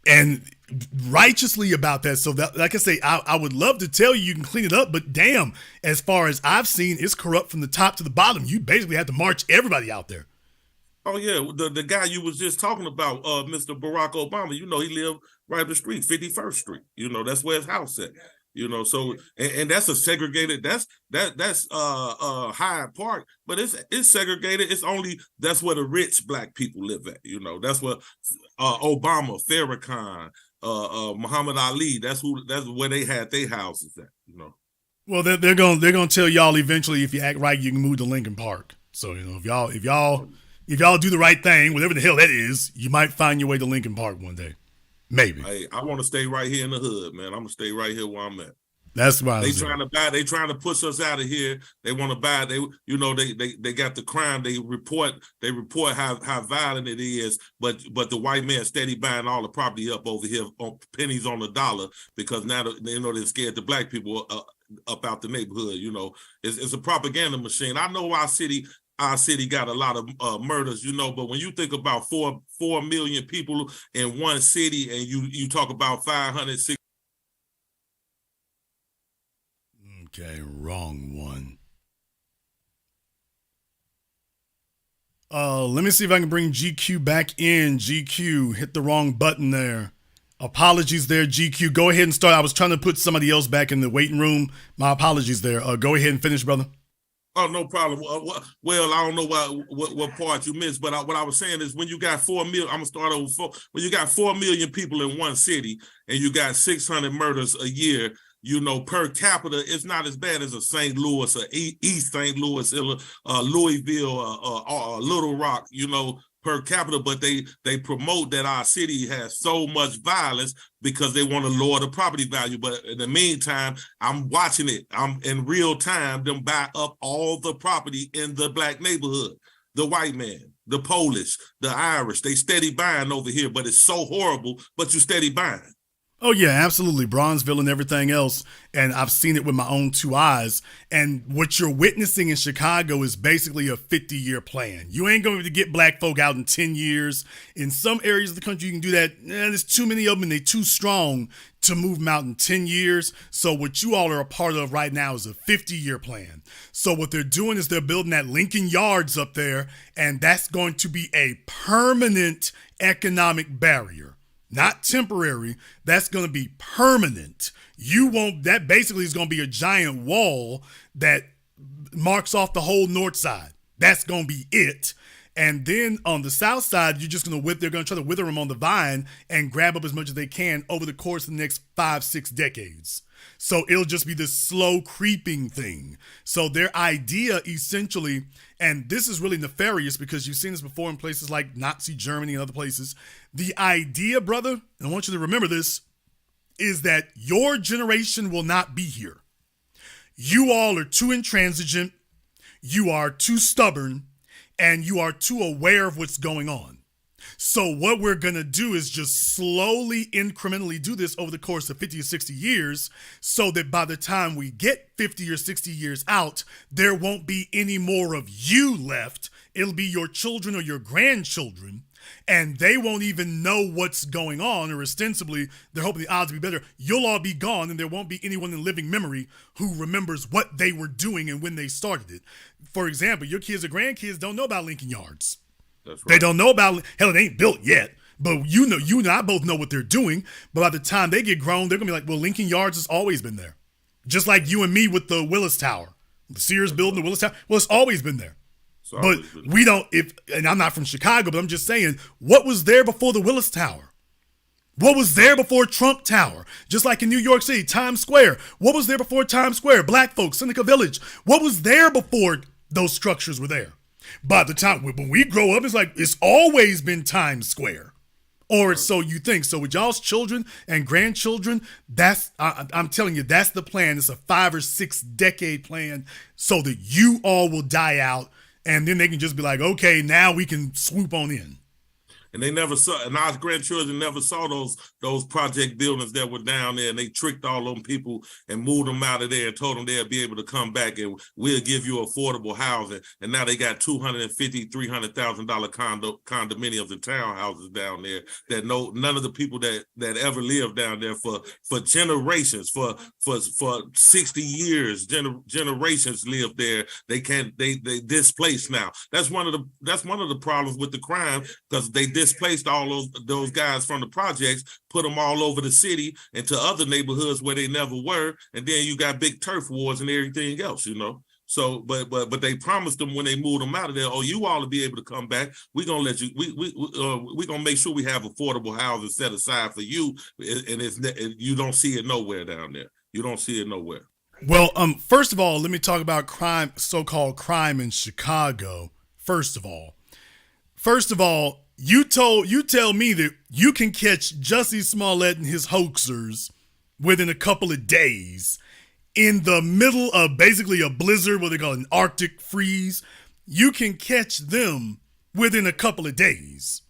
And righteously about that. So that, like I say, I would love to tell you can clean it up, but damn, as far as I've seen, it's corrupt from the top to the bottom. You basically have to march everybody out there. Oh yeah, the guy you was just talking about, Mr. Barack Obama, you know, he lived right up the street, 51st Street. You know, that's where his house at. You know, so and that's a segregated. That's Hyde Park, but it's segregated. That's where the rich black people live at. You know, that's where Obama, Farrakhan, Muhammad Ali. That's where they had their houses at. You know. Well, they're gonna tell y'all eventually, if you act right, you can move to Lincoln Park. So you know, if y'all do the right thing, whatever the hell that is, you might find your way to Lincoln Park one day. Maybe. Hey, I want to stay right here in the hood, man. I'm gonna stay right here where I'm at. That's why they trying to push us out of here. They want to buy. They got the crime. They report how violent it is. But the white man steady buying all the property up over here on pennies on the dollar, because now they know they're scared the black people up out the neighborhood. You know, it's a propaganda machine. I know our city got a lot of murders, you know, but when you think about 4 million people in one city, and you talk about 500. Okay, wrong one. Let me see if I can bring GQ back in. GQ, hit the wrong button there. Apologies there, GQ. Go ahead and start. I was trying to put somebody else back in the waiting room. My apologies there. Go ahead and finish, brother. Oh, no problem. Well, I don't know what part you missed, but what I was saying is when you got 4 million, I'm gonna start over. When you got 4 million people in one city and you got 600 murders a year, you know, per capita, it's not as bad as a St. Louis, or East St. Louis, Louisville, or Little Rock, you know, per capita, but they promote that our city has so much violence because they want to lower the property value. But in the meantime, I'm watching it. I'm in real time, them buy up all the property in the black neighborhood. The white man, the Polish, the Irish, they steady buying over here, but it's so horrible, but you steady buying. Oh, yeah, absolutely. Bronzeville and everything else. And I've seen it with my own 2 eyes. And what you're witnessing in Chicago is basically a 50-year plan. You ain't going to get black folk out in 10 years. In some areas of the country, you can do that. There's too many of them and they're too strong to move them out in 10 years. So what you all are a part of right now is a 50-year plan. So what they're doing is they're building that Lincoln Yards up there. And that's going to be a permanent economic barrier. Not temporary. That's going to be permanent. That basically is going to be a giant wall that marks off the whole north side. That's going to be it. And then on the south side, they're going to try to wither them on the vine and grab up as much as they can over the course of the next 5-6 decades. So it'll just be this slow creeping thing. So their idea essentially, and this is really nefarious because you've seen this before in places like Nazi Germany and other places. The idea, brother, and I want you to remember this, is that your generation will not be here. You all are too intransigent, you are too stubborn, and you are too aware of what's going on. So what we're going to do is just slowly, incrementally do this over the course of 50 or 60 years so that by the time we get 50 or 60 years out, there won't be any more of you left. It'll be your children or your grandchildren, and they won't even know what's going on, or ostensibly, they're hoping the odds will be better. You'll all be gone, and there won't be anyone in living memory who remembers what they were doing and when they started it. For example, your kids or grandkids don't know about Lincoln Yards. That's right. They don't know about, hell, it ain't built yet, but you and I both know what they're doing. But by the time they get grown, they're going to be like, well, Lincoln Yards has always been there. Just like you and me with the Willis Tower, the Sears building, the Willis Tower. Well, it's always been there. But we don't, and I'm not from Chicago, but I'm just saying, what was there before the Willis Tower? What was there before Trump Tower? Just like in New York City, Times Square. What was there before Times Square? Black folks, Seneca Village. What was there before those structures were there? By the time when we grow up, it's like it's always been Times Square, or so you think. So with y'all's children and grandchildren, I'm telling you, that's the plan. It's a 5 or 6 decade plan so that you all will die out, and then they can just be like, okay, now we can swoop on in. And they never saw, and our grandchildren never saw those project buildings that were down there, and they tricked all them people and moved them out of there and told them they'll be able to come back and we'll give you affordable housing. And now they got $250,000, $300,000 condominiums and townhouses down there that none of the people that ever lived down there for generations, for 60 years, generations lived there. They displaced now. That's one of the problems with the crime, because they displaced all those guys from the projects, put them all over the city into other neighborhoods where they never were, and then you got big turf wars and everything else, you know. So, but they promised them when they moved them out of there, oh, you all will be able to come back. We're gonna let you. We're gonna make sure we have affordable housing set aside for you, and you don't see it nowhere down there. You don't see it nowhere. Well, first of all, let me talk about crime, so-called crime in Chicago. First of all. You tell me that you can catch Jussie Smollett and his hoaxers within a couple of days in the middle of basically a blizzard, what they call an Arctic freeze. You can catch them within a couple of days.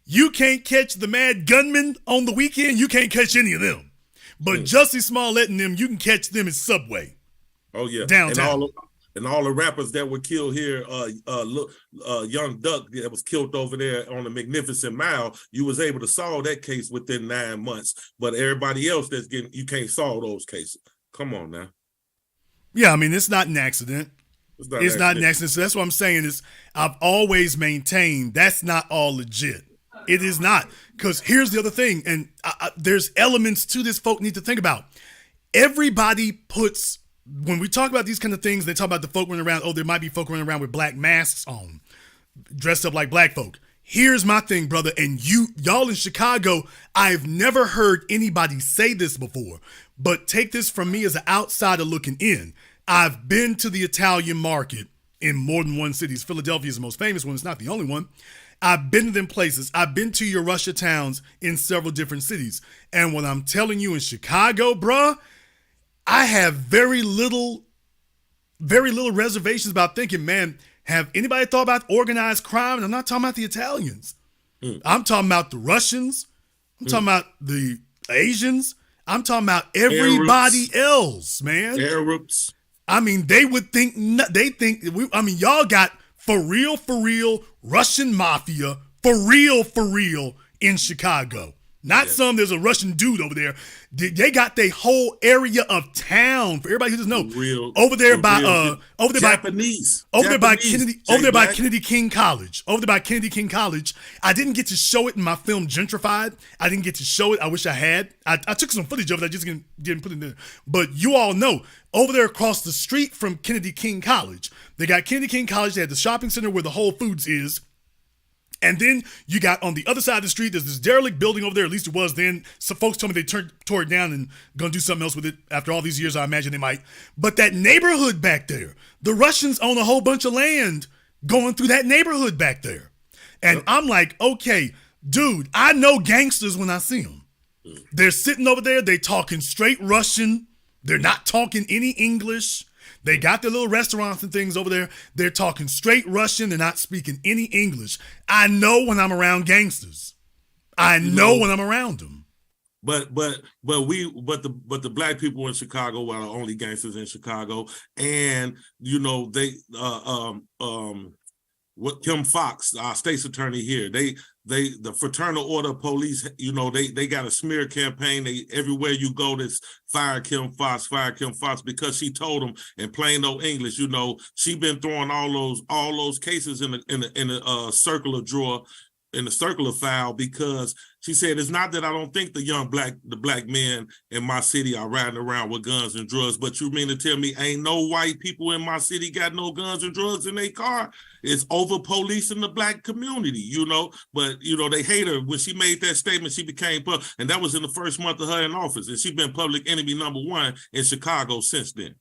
You can't catch the mad gunmen on the weekend. You can't catch any of them. But Jussie Smollett and them, you can catch them in Subway. Oh, yeah. Downtown. And all the rappers that were killed here, Young Duck that was killed over there on the Magnificent Mile, you was able to solve that case within 9 months. But everybody else you can't solve those cases. Come on now. Yeah, I mean, it's not an accident. It's not an accident. So that's what I'm saying is I've always maintained that's not all legit. It is not. Because here's the other thing, and there's elements to this folk need to think about. Everybody puts, when we talk about these kind of things, they talk about the folk running around, there might be folk running around with black masks on, dressed up like black folk. Here's my thing, brother, and y'all in Chicago, I've never heard anybody say this before, but take this from me as an outsider looking in. I've been to the Italian market in more than one city. Philadelphia is the most famous one. It's not the only one. I've been to them places. I've been to your Russia towns in several different cities. And what I'm telling you in Chicago, bruh, I have very little reservations about thinking, man, have anybody thought about organized crime? And I'm not talking about the Italians. I'm talking about the Russians. I'm talking about the Asians. I'm talking about everybody else, man. Arabs. I mean, they would think, y'all got for real, Russian mafia, for real in Chicago. Not some, there's a Russian dude over there. They got their whole area of town, for everybody who doesn't know, over there by Kennedy King College. Over there by Kennedy King College. I didn't get to show it in my film Gentrified. I didn't get to show it. I wish I had. I took some footage of it. I just didn't put it in there. But you all know, over there across the street from Kennedy King College, they got Kennedy King College. They had the shopping center where the Whole Foods is. And then you got on the other side of the street, there's this derelict building over there, at least it was then. Some folks told me they tore it down and gonna do something else with it. After all these years, I imagine they might. But that neighborhood back there, the Russians own a whole bunch of land going through that neighborhood back there. And I'm like, okay, dude, I know gangsters when I see them. They're sitting over there, they talking straight Russian. They're not talking any English. They got their little restaurants and things over there. They're talking straight Russian. They're not speaking any English. I know when I'm around gangsters. I know when I'm around them. But the black people in Chicago are the only gangsters in Chicago, and they what Kim Fox, our state's attorney here, the Fraternal Order of Police, they got a smear campaign. Everywhere you go, this fire Kim Fox, because she told them in plain old English. She been throwing all those cases in a circular drawer, in the circular file, because she said it's not that I don't think the black men in my city are riding around with guns and drugs, but you mean to tell me ain't no white people in my city got no guns and drugs in their car? It's over policing the black community, but they hate her. When she made that statement, she became and that was in the first month of her in office, and she's been public enemy #1 in Chicago since then.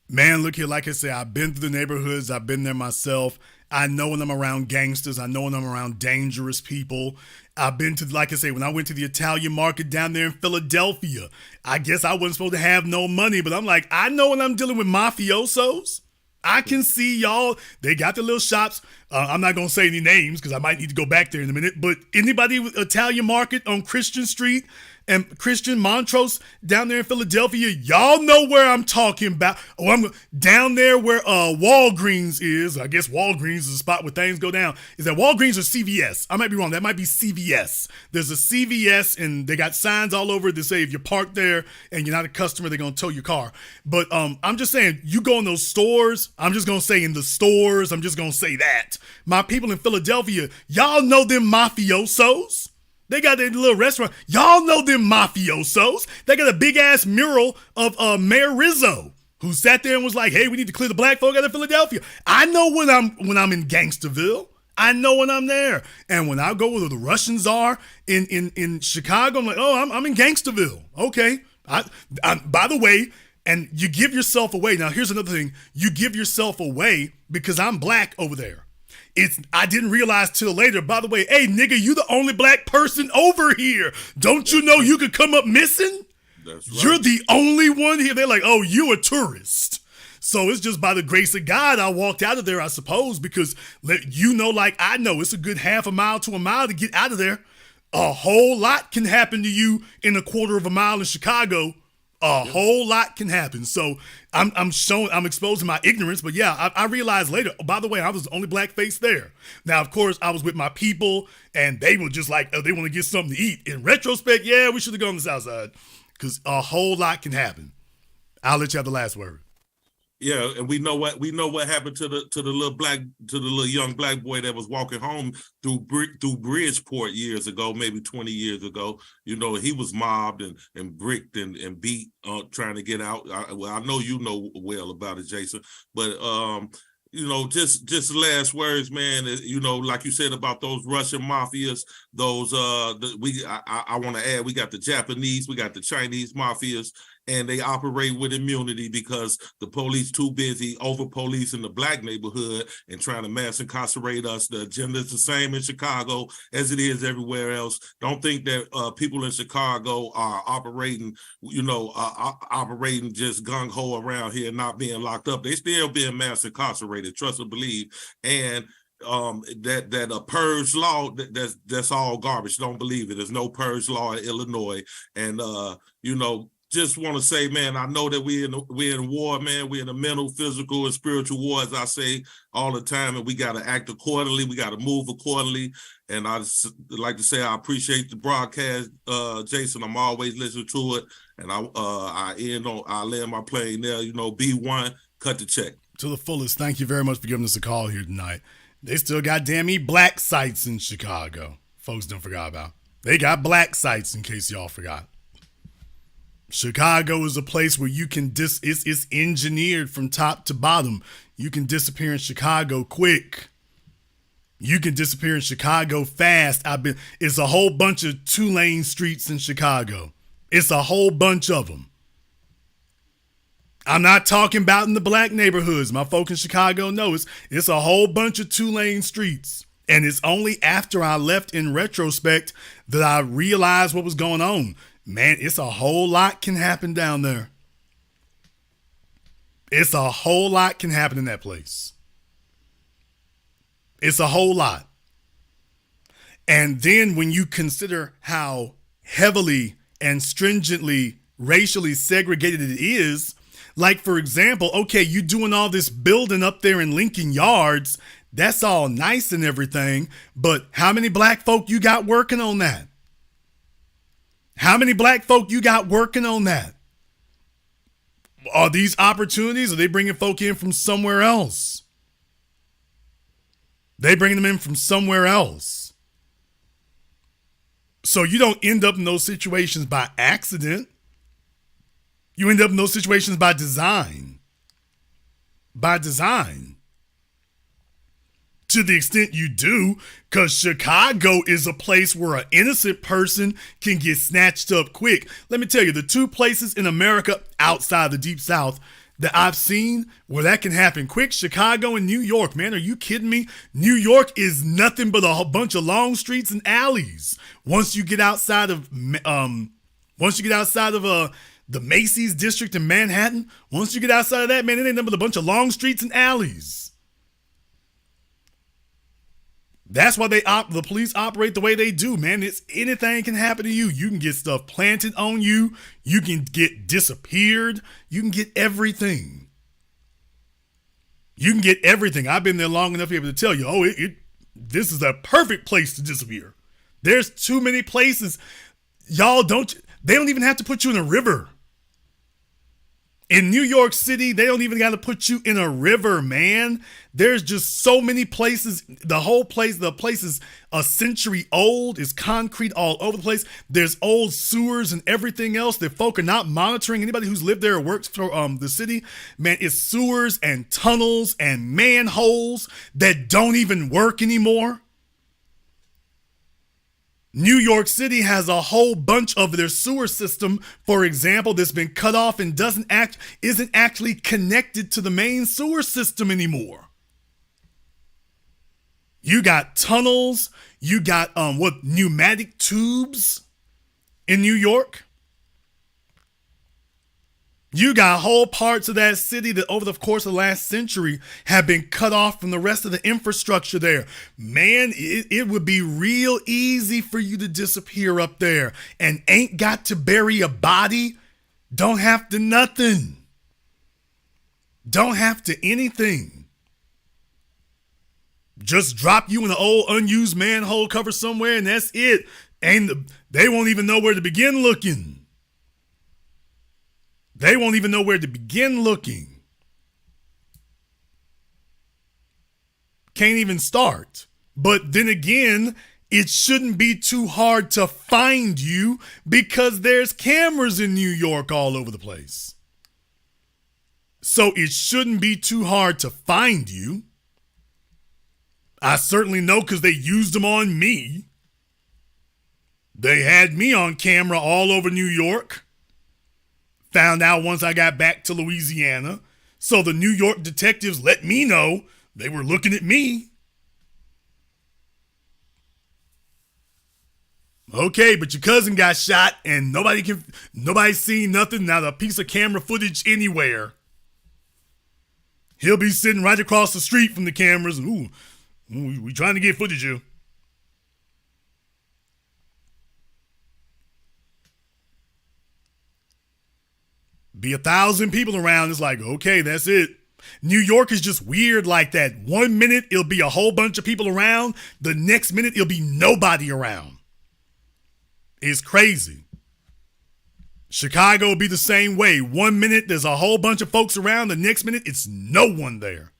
Man, look here, like I said, I've been through the neighborhoods, I've been there myself. I know when I'm around gangsters. I know when I'm around dangerous people. I've been to, like I say, when I went to the Italian market down there in Philadelphia, I guess I wasn't supposed to have no money, but I'm like, I know when I'm dealing with mafiosos. I can see y'all. They got the little shops. I'm not going to say any names because I might need to go back there in a minute, but anybody with Italian market on Christian Street and Christian Montrose down there in Philadelphia, y'all know where I'm talking about. I'm down there where Walgreens is. I guess Walgreens is a spot where things go down. Is that Walgreens or CVS? I might be wrong. That might be CVS. There's a CVS, and they got signs all over that say if you're parked there and you're not a customer, they're going to tow your car. But I'm just saying, you go in those stores, I'm just going to say in the stores, I'm just going to say that. My people in Philadelphia, y'all know them mafiosos. They got their little restaurant. Y'all know them mafiosos. They got a big ass mural of Mayor Rizzo, who sat there and was like, "Hey, we need to clear the black folk out of Philadelphia." I know when I'm in Gangsterville. I know when I'm there. And when I go where the Russians are in Chicago, I'm like, oh, I'm in Gangsterville. Okay. By the way, and you give yourself away. Now, here's another thing. You give yourself away because I'm black over there. I didn't realize till later, by the way, hey, nigga, you the only black person over here. Don't you know you could come up missing? That's right. You're the only one here. They're like, oh, you a tourist. So it's just by the grace of God I walked out of there, I suppose, because like I know, it's a good half a mile to a mile to get out of there. A whole lot can happen to you in a quarter of a mile in Chicago. A whole lot can happen. So I'm exposing my ignorance. But yeah, I realized later, by the way, I was the only black face there. Now, of course, I was with my people and they were just like, oh, they want to get something to eat. In retrospect, yeah, we should have gone to the South Side because a whole lot can happen. I'll let you have the last word. Yeah, and we know what happened to the little young black boy that was walking home through Bridgeport years ago, maybe 20 years ago. You know, he was mobbed and bricked and beat trying to get out. I know you know well about it, Jason, but you know, just last words, man. You know, like you said about those Russian mafias, those I want to add, we got the Japanese, we got the Chinese mafias, and they operate with immunity because the police too busy over policing the black neighborhood and trying to mass incarcerate us. The agenda is the same in Chicago as it is everywhere else. Don't think that people in Chicago are operating, operating just gung-ho around here, not being locked up. They still being mass incarcerated, trust and believe. And that a purge law, that's all garbage. Don't believe it. There's no purge law in Illinois. And just want to say, man, I know that we're in war, man. We're in a mental, physical, and spiritual war, as I say all the time, and we got to act accordingly. We got to move accordingly. And I just like to say I appreciate the broadcast, Jason. I'm always listening to it, and I land my plane there. B1, cut the check to the fullest. Thank you very much for giving us a call here tonight. They still got black sites in Chicago. Folks don't forget about. They got black sites, in case y'all forgot. Chicago is a place where you can it's engineered from top to bottom. You can disappear in Chicago quick. You can disappear in Chicago fast. It's a whole bunch of 2-lane streets in Chicago. It's a whole bunch of them. I'm not talking about in the black neighborhoods. My folk in Chicago know it's a whole bunch of 2-lane streets. And it's only after I left in retrospect that I realized what was going on. Man, it's a whole lot can happen down there. It's a whole lot can happen in that place. It's a whole lot. And then when you consider how heavily and stringently racially segregated it is, like, for example, okay, you doing all this building up there in Lincoln Yards, that's all nice and everything, but how many black folk you got working on that? How many black folk you got working on that? Are these opportunities? Are they bringing folk in from somewhere else? They bringing them in from somewhere else. So you don't end up in those situations by accident. You end up in those situations by design. By design. To the extent you do, because Chicago is a place where an innocent person can get snatched up quick. Let me tell you, the two places in America outside the Deep South that I've seen where that can happen quick, Chicago and New York. Man, are you kidding me? New York is nothing but a bunch of long streets and alleys. Once you get outside of the Macy's district in Manhattan, once you get outside of that, man, it ain't nothing but a bunch of long streets and alleys. That's why the police operate the way they do, man. Anything can happen to you. You can get stuff planted on you. You can get disappeared. You can get everything. You can get everything. I've been there long enough to be able to tell you, this is a perfect place to disappear. There's too many places. They don't even have to put you in a river. In New York City, they don't even got to put you in a river, man. There's just so many places. The place is a century old. It's concrete all over the place. There's old sewers and everything else that folk are not monitoring. Anybody who's lived there or works for the city, man, it's sewers and tunnels and manholes that don't even work anymore. New York City has a whole bunch of their sewer system, for example, that's been cut off and isn't actually connected to the main sewer system anymore. You got tunnels, you got pneumatic tubes in New York. You got whole parts of that city that over the course of the last century have been cut off from the rest of the infrastructure there. Man, it would be real easy for you to disappear up there and ain't got to bury a body. Don't have to nothing. Don't have to anything. Just drop you in an old unused manhole cover somewhere and that's it. And they won't even know where to begin looking. They won't even know where to begin looking. can't even start. But then again, it shouldn't be too hard to find you because there's cameras in New York all over the place. So it shouldn't be too hard to find you. I certainly know because they used them on me. They had me on camera all over New York. Found out once I got back to Louisiana. So the New York detectives let me know they were looking at me. Okay, but your cousin got shot and nobody's seen nothing, not a piece of camera footage anywhere. He'll be sitting right across the street from the cameras. Ooh, we trying to get footage of. Be 1,000 people around. It's like, okay, that's it. New York is just weird like that. 1 minute, it'll be a whole bunch of people around. The next minute, it'll be nobody around. It's crazy. Chicago will be the same way. 1 minute, there's a whole bunch of folks around. The next minute, it's no one there.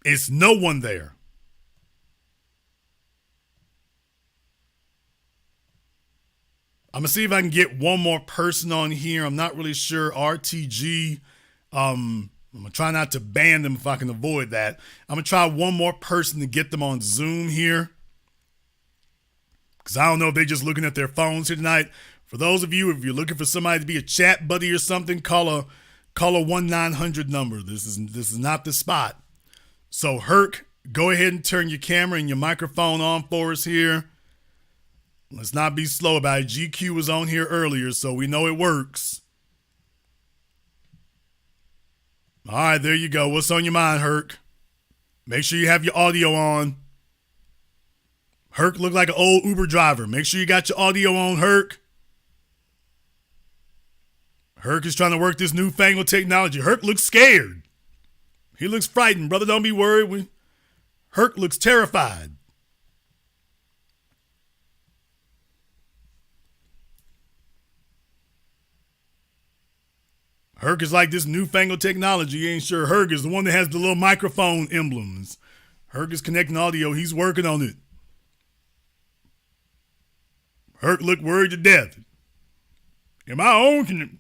It's no one there. I'm going to see if I can get one more person on here. I'm not really sure. RTG. I'm going to try not to ban them if I can avoid that. I'm going to try one more person to get them on Zoom here. Because I don't know if they're just looking at their phones here tonight. For those of you, if you're looking for somebody to be a chat buddy or something, call a 1-900 number. This is not the spot. So Herc, go ahead and turn your camera and your microphone on for us here. Let's not be slow about it. GQ was on here earlier, so we know it works. All right, there you go. What's on your mind, Herc? Make sure you have your audio on. Herc looked like an old Uber driver. Make sure you got your audio on, Herc. Herc is trying to work this newfangled technology. Herc looks scared. He looks frightened. Brother, don't be worried. Herc looks terrified. Herc is like this newfangled technology. You ain't sure. Herc is the one that has the little microphone emblems. Herc is connecting audio. He's working on it. Herc looked worried to death. Am I on?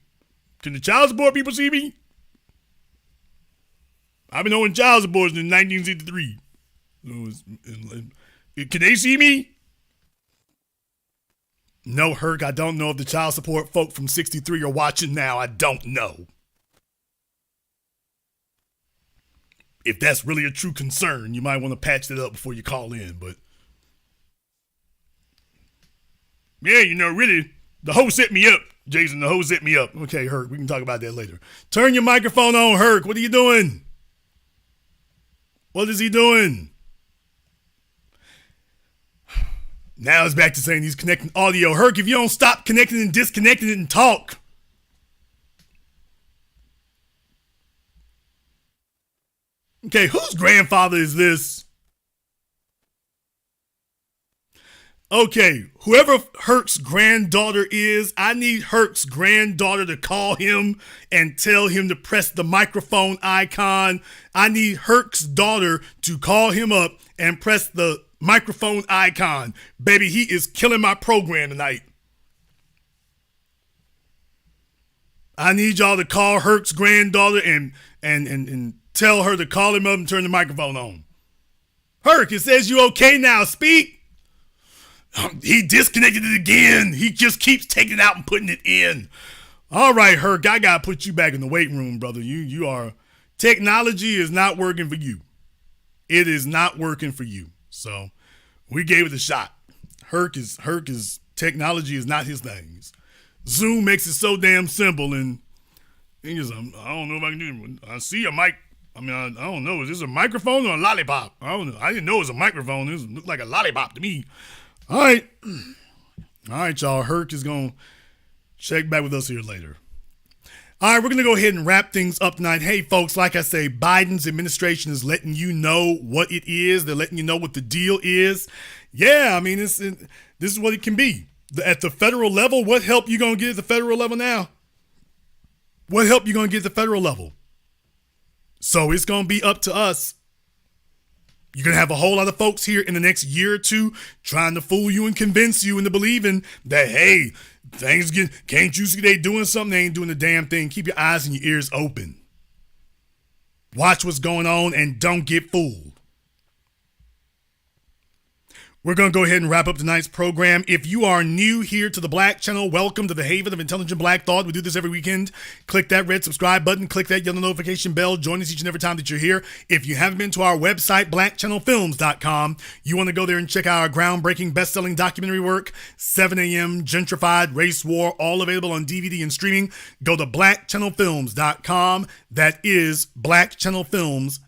Can the child support people see me? I've been owing child support since 1963. Can they see me? No, Herc, I don't know if the child support folk from 63 are watching now. I don't know. If that's really a true concern, you might want to patch that up before you call in, but yeah, really, the hoe set me up. Jason, the hoe set me up. Okay, Herc, we can talk about that later. Turn your microphone on, Herc. What are you doing? What is he doing? Now it's back to saying he's connecting audio. Herc, if you don't stop connecting and disconnecting it and talk. Okay, whose grandfather is this? Okay, whoever Herc's granddaughter is, I need Herc's granddaughter to call him and tell him to press the microphone icon. I need Herc's daughter to call him up and press the microphone icon. Baby, he is killing my program tonight. I need y'all to call Herc's granddaughter and tell her to call him up and turn the microphone on. Herc, it says you okay now. Speak. He disconnected it again. He just keeps taking it out and putting it in. All right, Herc, I got to put you back in the weight room, brother. You are, technology is not working for you. It is not working for you. So we gave it a shot. Herc is technology is not his thing. Zoom makes it so damn simple, and he just, I don't know if I can do it. I see a mic. I mean, I don't know. Is this a microphone or a lollipop? I don't know. I didn't know it was a microphone. This looked like a lollipop to me. All right, y'all. Herc is going to check back with us here later. All right, we're going to go ahead and wrap things up tonight. Hey, folks, like I say, Biden's administration is letting you know what it is. They're letting you know what the deal is. Yeah, I mean, this is what it can be. At the federal level, what help you going to get at the federal level now? What help you going to get at the federal level? So it's going to be up to us. You're going to have a whole lot of folks here in the next year or two trying to fool you and convince you into believing that, hey, can't you see they doing something? They ain't doing the damn thing. Keep your eyes and your ears open. Watch what's going on and don't get fooled. We're going to go ahead and wrap up tonight's program. If you are new here to the Black Channel, welcome to the haven of intelligent black thought. We do this every weekend. Click that red subscribe button. Click that yellow notification bell. Join us each and every time that you're here. If you haven't been to our website, blackchannelfilms.com, you want to go there and check out our groundbreaking best-selling documentary work, 7 a.m., Gentrified, Race War, all available on DVD and streaming. Go to blackchannelfilms.com. That is blackchannelfilms.com.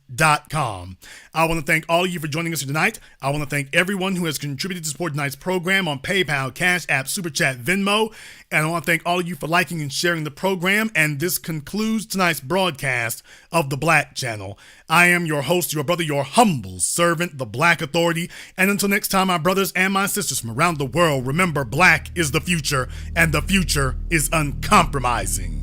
I want to thank all of you for joining us here tonight. I want to thank everyone who has contributed to support tonight's program on PayPal, CashApp, Super Chat, Venmo. And I want to thank all of you for liking and sharing the program. And this concludes tonight's broadcast of the Black Channel. I am your host, your brother, your humble servant, the Black Authority. And until next time, my brothers and my sisters from around the world, remember, black is the future, and the future is uncompromising.